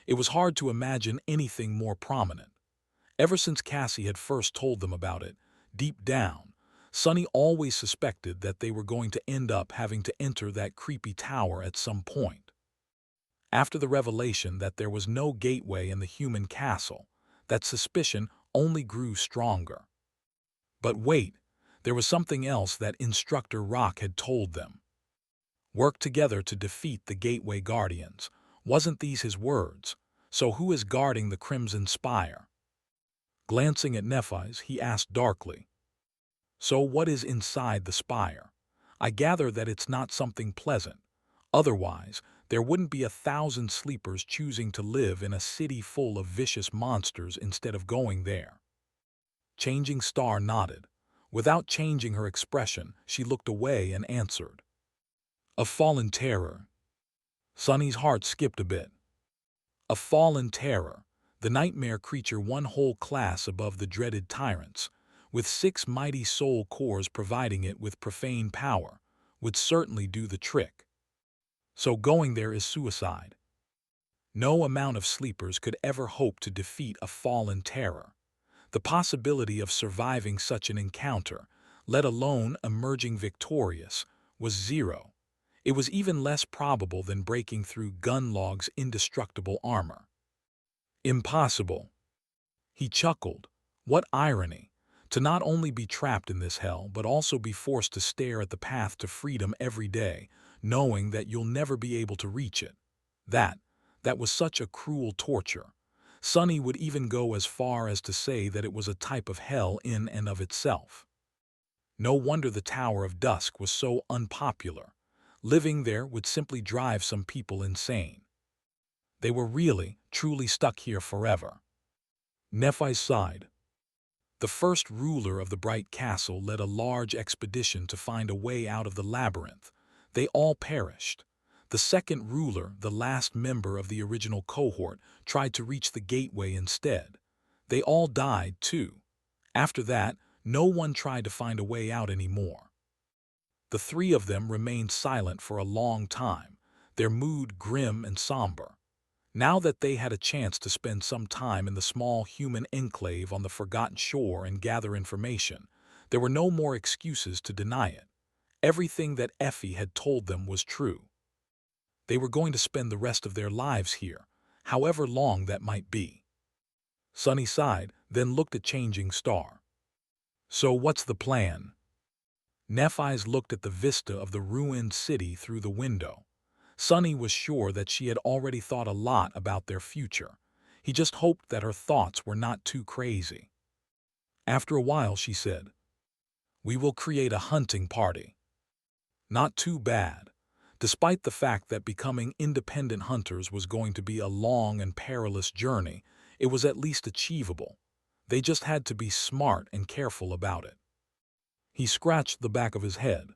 It was hard to imagine anything more prominent. Ever since Cassie had first told them about it, deep down, Sonny always suspected that they were going to end up having to enter that creepy tower at some point. After the revelation that there was no gateway in the human castle, that suspicion only grew stronger. But wait, there was something else that Instructor Rock had told them. Work together to defeat the Gateway Guardians. Wasn't these his words? So who is guarding the Crimson Spire? Glancing at Nephi's, he asked darkly, "So what is inside the spire? I gather that it's not something pleasant. Otherwise, there wouldn't be 1,000 sleepers choosing to live in a city full of vicious monsters instead of going there." Changing Star nodded. Without changing her expression, she looked away and answered, "A fallen terror." Sonny's heart skipped a bit. A fallen terror, the nightmare creature one whole class above the dreaded tyrants, with 6 mighty soul cores providing it with profane power, would certainly do the trick. So going there is suicide. No amount of sleepers could ever hope to defeat a fallen terror. The possibility of surviving such an encounter, let alone emerging victorious, was zero. It was even less probable than breaking through Gunlog's indestructible armor. Impossible. He chuckled. What irony, to not only be trapped in this hell, but also be forced to stare at the path to freedom every day, knowing that you'll never be able to reach it. That was such a cruel torture. Sonny would even go as far as to say that it was a type of hell in and of itself. No wonder the Tower of Dusk was so unpopular. Living there would simply drive some people insane. They were really, truly stuck here forever. Nephi sighed. The first ruler of the Bright Castle led a large expedition to find a way out of the labyrinth. They all perished. The second ruler, the last member of the original cohort, tried to reach the gateway instead. They all died, too. After that, no one tried to find a way out anymore. The 3 of them remained silent for a long time, their mood grim and somber. Now that they had a chance to spend some time in the small human enclave on the forgotten shore and gather information, there were no more excuses to deny it. Everything that Effie had told them was true. They were going to spend the rest of their lives here, however long that might be. Sonny sighed, then looked at Changing Star. "So what's the plan?" Nephi's looked at the vista of the ruined city through the window. Sonny was sure that she had already thought a lot about their future. He just hoped that her thoughts were not too crazy. After a while, she said, "We will create a hunting party." Not too bad. Despite the fact that becoming independent hunters was going to be a long and perilous journey, it was at least achievable. They just had to be smart and careful about it. He scratched the back of his head.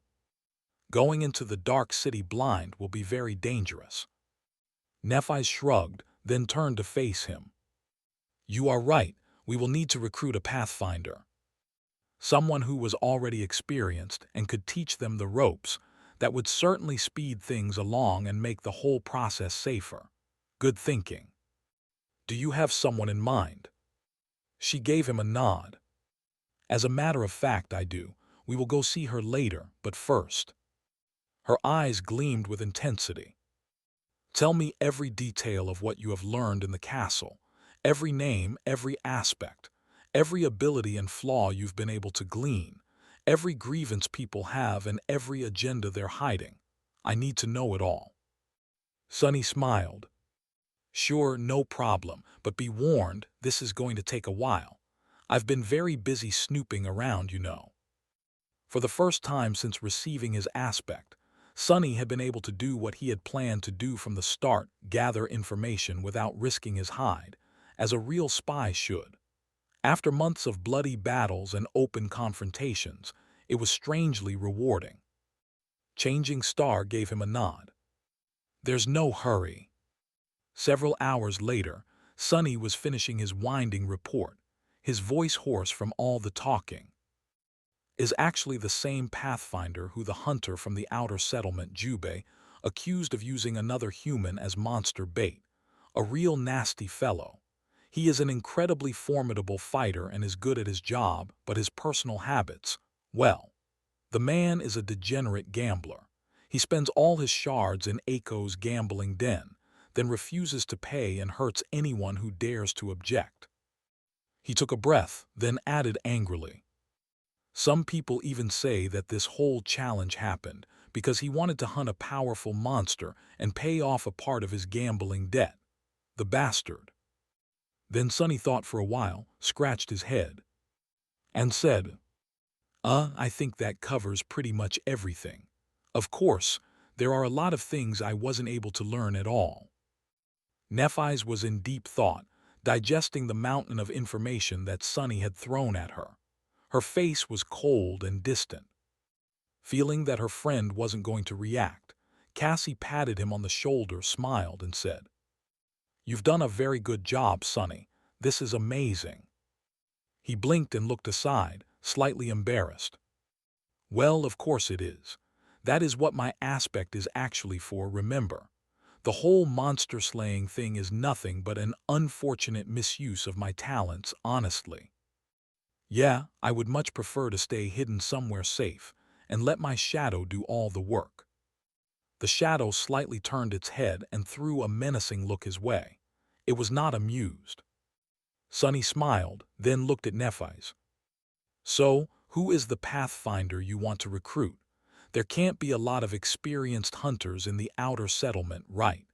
Going into the dark city blind will be very dangerous. Nephi shrugged, then turned to face him. "You are right, we will need to recruit a pathfinder. Someone who was already experienced and could teach them the ropes. That would certainly speed things along and make the whole process safer." Good thinking. Do you have someone in mind? She gave him a nod. As a matter of fact, I do. We will go see her later, but first. Her eyes gleamed with intensity. Tell me every detail of what you have learned in the castle, every name, every aspect, every ability and flaw you've been able to glean, every grievance people have and every agenda they're hiding. I need to know it all. Sunny smiled. Sure, no problem, but be warned, this is going to take a while. I've been very busy snooping around, you know. For the first time since receiving his aspect, Sunny had been able to do what he had planned to do from the start, gather information without risking his hide, as a real spy should. After months of bloody battles and open confrontations, it was strangely rewarding. Changing Star gave him a nod. There's no hurry. Several hours later, Sunny was finishing his winding report, his voice hoarse from all the talking. Is actually the same Pathfinder who the hunter from the outer settlement, Jubei, accused of using another human as monster bait. A real nasty fellow. He is an incredibly formidable fighter and is good at his job, but his personal habits, well, the man is a degenerate gambler. He spends all his shards in Aiko's gambling den, then refuses to pay and hurts anyone who dares to object. He took a breath, then added angrily. Some people even say that this whole challenge happened because he wanted to hunt a powerful monster and pay off a part of his gambling debt. The bastard. Then Sunny thought for a while, scratched his head, and said, I think that covers pretty much everything. Of course, there are a lot of things I wasn't able to learn at all. Nephise was in deep thought, digesting the mountain of information that Sunny had thrown at her. Her face was cold and distant. Feeling that her friend wasn't going to react, Cassie patted him on the shoulder, smiled, and said, You've done a very good job, Sunny. This is amazing. He blinked and looked aside, slightly embarrassed. Well, of course it is. That is what my aspect is actually for, remember. The whole monster-slaying thing is nothing but an unfortunate misuse of my talents, honestly. Yeah, I would much prefer to stay hidden somewhere safe and let my shadow do all the work. The shadow slightly turned its head and threw a menacing look his way. It was not amused. Sunny smiled, then looked at Nephise. So, who is the Pathfinder you want to recruit? There can't be a lot of experienced hunters in the outer settlement, right?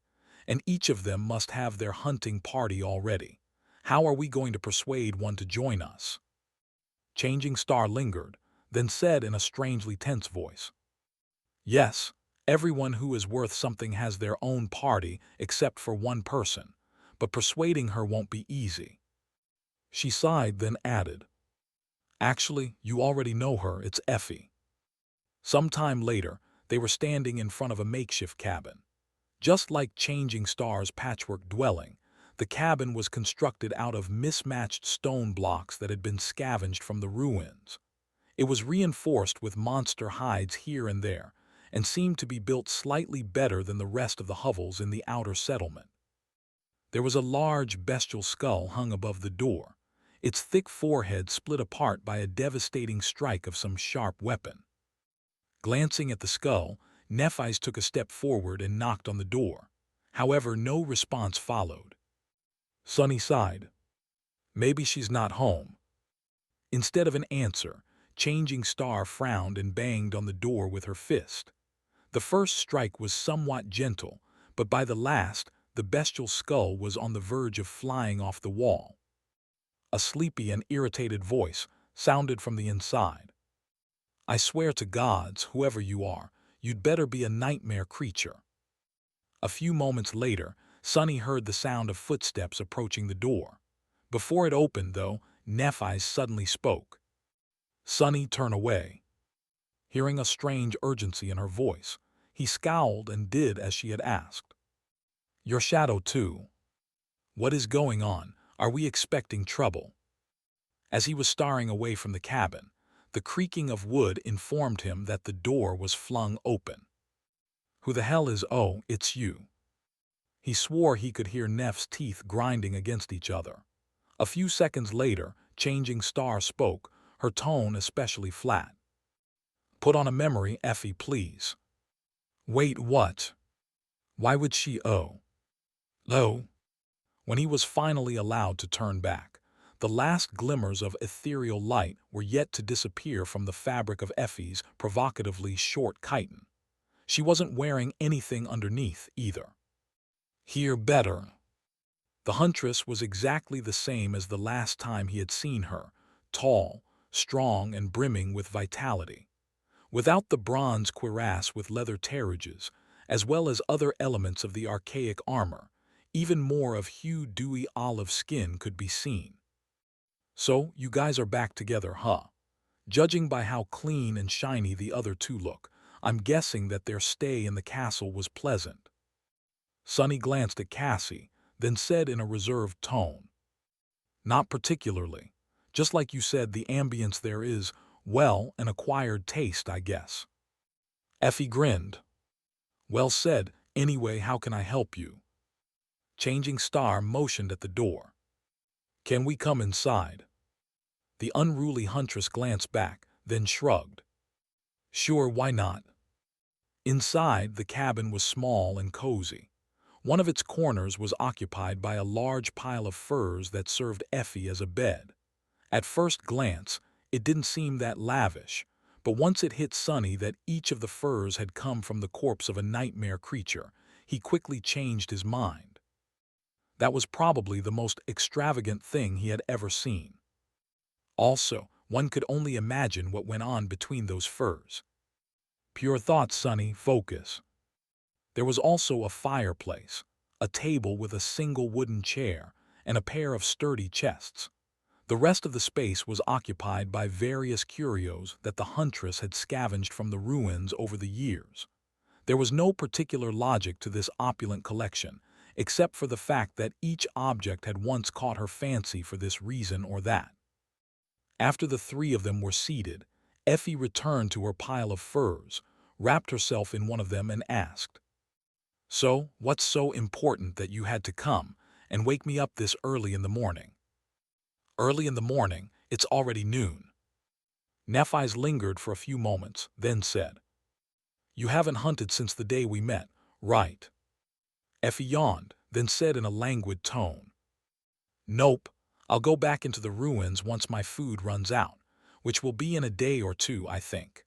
And each of them must have their hunting party already. How are we going to persuade one to join us? Changing Star lingered, then said in a strangely tense voice, Yes, everyone who is worth something has their own party except for one person, but persuading her won't be easy. She sighed, then added, Actually, you already know her, it's Effie. Sometime later, they were standing in front of a makeshift cabin. Just like Changing Star's patchwork dwelling, the cabin was constructed out of mismatched stone blocks that had been scavenged from the ruins. It was reinforced with monster hides here and there, and seemed to be built slightly better than the rest of the hovels in the outer settlement. There was a large bestial skull hung above the door, its thick forehead split apart by a devastating strike of some sharp weapon. Glancing at the skull, Nephise took a step forward and knocked on the door. However, no response followed. Sunny sighed. Maybe she's not home. Instead of an answer, Changing Star frowned and banged on the door with her fist. The first strike was somewhat gentle, but by the last, the bestial skull was on the verge of flying off the wall. A sleepy and irritated voice sounded from the inside. I swear to gods, whoever you are, you'd better be a nightmare creature. A few moments later, Sunny heard the sound of footsteps approaching the door. Before it opened, though, Nephise suddenly spoke. Sunny, turn away. Hearing a strange urgency in her voice, he scowled and did as she had asked. Your shadow, too. What is going on? Are we expecting trouble? As he was staring away from the cabin, the creaking of wood informed him that the door was flung open. Who the hell is, oh, it's you? He swore he could hear Neff's teeth grinding against each other. A few seconds later, Changing Star spoke, her tone especially flat. "Put on a memory, Effie, please." "Wait, what? Why would she oh?" When he was finally allowed to turn back, the last glimmers of ethereal light were yet to disappear from the fabric of Effie's provocatively short chiton. She wasn't wearing anything underneath, either. "Here better." The huntress was exactly the same as the last time he had seen her, tall, strong, and brimming with vitality. Without the bronze cuirass with leather terrages, as well as other elements of the archaic armor, even more of hued dewy olive skin could be seen. "So, you guys are back together, huh? Judging by how clean and shiny the other two look, I'm guessing that their stay in the castle was pleasant." Sonny glanced at Cassie, then said in a reserved tone, "Not particularly. Just like you said, the ambience there is, well, an acquired taste, I guess." Effie grinned. "Well said. Anyway, how can I help you?" Changing Star motioned at the door. "Can we come inside?" The unruly huntress glanced back, then shrugged. "Sure, why not?" Inside, the cabin was small and cozy. One of its corners was occupied by a large pile of furs that served Effie as a bed. At first glance, it didn't seem that lavish, but once it hit Sonny that each of the furs had come from the corpse of a nightmare creature, he quickly changed his mind. That was probably the most extravagant thing he had ever seen. Also, one could only imagine what went on between those furs. Pure thoughts, Sonny, focus. There was also a fireplace, a table with a single wooden chair, and a pair of sturdy chests. The rest of the space was occupied by various curios that the huntress had scavenged from the ruins over the years. There was no particular logic to this opulent collection, except for the fact that each object had once caught her fancy for this reason or that. After the three of them were seated, Effie returned to her pile of furs, wrapped herself in one of them, and asked, "So, what's so important that you had to come and wake me up this early in the morning?" "Early in the morning? It's already noon." Nephis lingered for a few moments, then said, "You haven't hunted since the day we met, right?" Effie yawned, then said in a languid tone, "Nope, I'll go back into the ruins once my food runs out, which will be in a day or two, I think."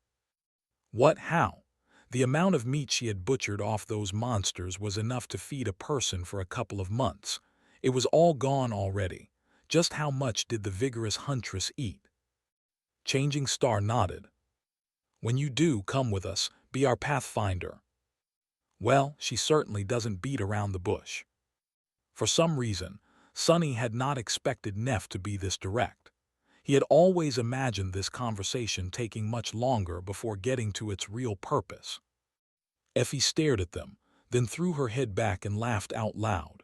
What, how? The amount of meat she had butchered off those monsters was enough to feed a person for a couple of months. It was all gone already. Just how much did the vigorous huntress eat? Changing Star nodded. "When you do come with us, be our pathfinder." Well, she certainly doesn't beat around the bush. For some reason, Sonny had not expected Neff to be this direct. He had always imagined this conversation taking much longer before getting to its real purpose. Effie stared at them, then threw her head back and laughed out loud.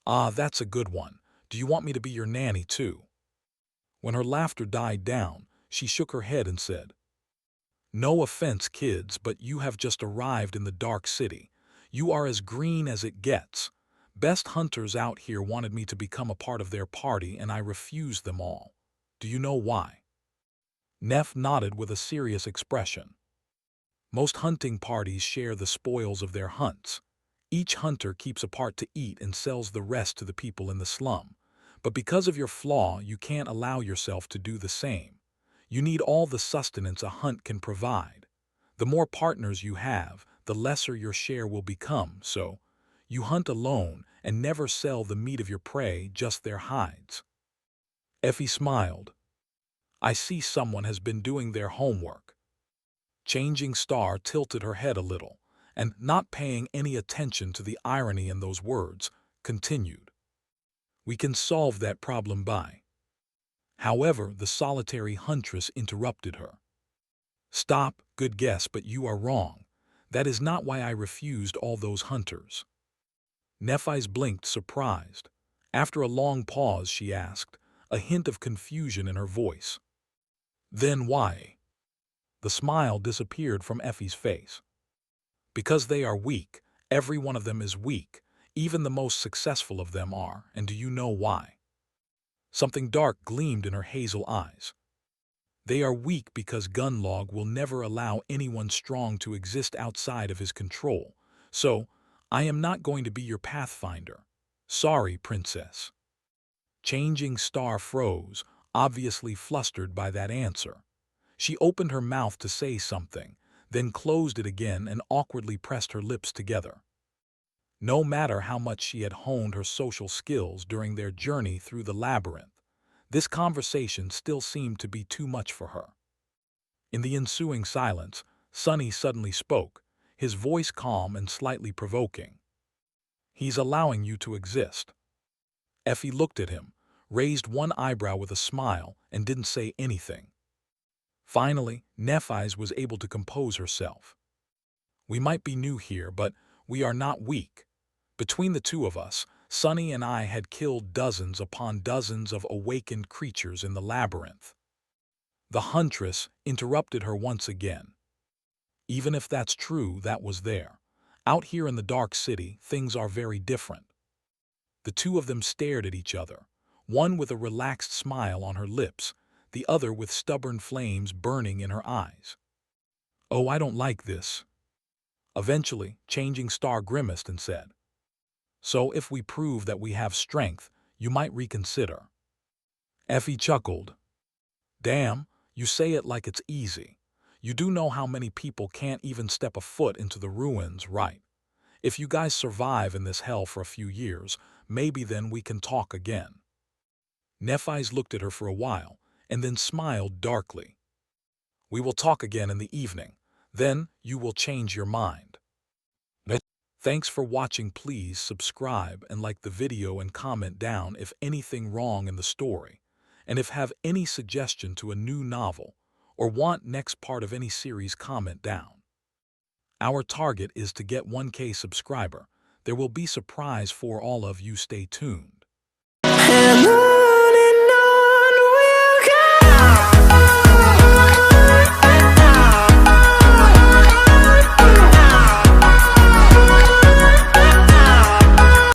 "Ah, that's a good one. Do you want me to be your nanny, too?" When her laughter died down, she shook her head and said, "No offense, kids, but you have just arrived in the Dark City. You are as green as it gets. Best hunters out here wanted me to become a part of their party, and I refused them all. Do you know why?" Neff nodded with a serious expression. "Most hunting parties share the spoils of their hunts. Each hunter keeps a part to eat and sells the rest to the people in the slum. But because of your flaw, you can't allow yourself to do the same. You need all the sustenance a hunt can provide. The more partners you have, the lesser your share will become, so you hunt alone and never sell the meat of your prey, just their hides." Effie smiled. "I see someone has been doing their homework." Changing Star tilted her head a little, and, not paying any attention to the irony in those words, continued, "We can solve that problem by—" However, the solitary huntress interrupted her. "Stop, good guess, but you are wrong. That is not why I refused all those hunters." Nephis blinked, surprised. After a long pause, she asked, a hint of confusion in her voice, "Then why?" The smile disappeared from Effie's face. "Because they are weak. Every one of them is weak. Even the most successful of them are, and do you know why? Something dark gleamed in her hazel eyes. They are weak because Gunlog will never allow anyone strong to exist outside of his control. So, I am not going to be your pathfinder. Sorry, princess. Changing Star froze, obviously flustered by that answer. She opened her mouth to say something, then closed it again and awkwardly pressed her lips together. No matter how much she had honed her social skills during their journey through the labyrinth, this conversation still seemed to be too much for her. In the ensuing silence, Sonny suddenly spoke, his voice calm and slightly provoking. He's allowing you to exist. Effie looked at him, raised one eyebrow with a smile, and didn't say anything. Finally, Nephi's was able to compose herself. We might be new here, but we are not weak. Between the two of us, Sonny and I had killed dozens upon dozens of awakened creatures in the labyrinth. The huntress interrupted her once again. Even if that's true, that was there. Out here in the dark city, things are very different. The two of them stared at each other, one with a relaxed smile on her lips, the other with stubborn flames burning in her eyes. Oh, I don't like this. Eventually, Changing Star grimaced and said, So if we prove that we have strength, you might reconsider. Effie chuckled. Damn, you say it like it's easy. You do know how many people can't even step a foot into the ruins, right? If you guys survive in this hell for a few years, maybe then we can talk again. Nephi's looked at her for a while, and then smiled darkly. We will talk again in the evening. Then you will change your mind. Thanks for watching. Please subscribe and like the video and comment down if anything wrong in the story. And if have any suggestion to a new novel or want next part of any series, comment down. Our target is to get 1K subscriber. There will be surprise for all of you. Stay tuned.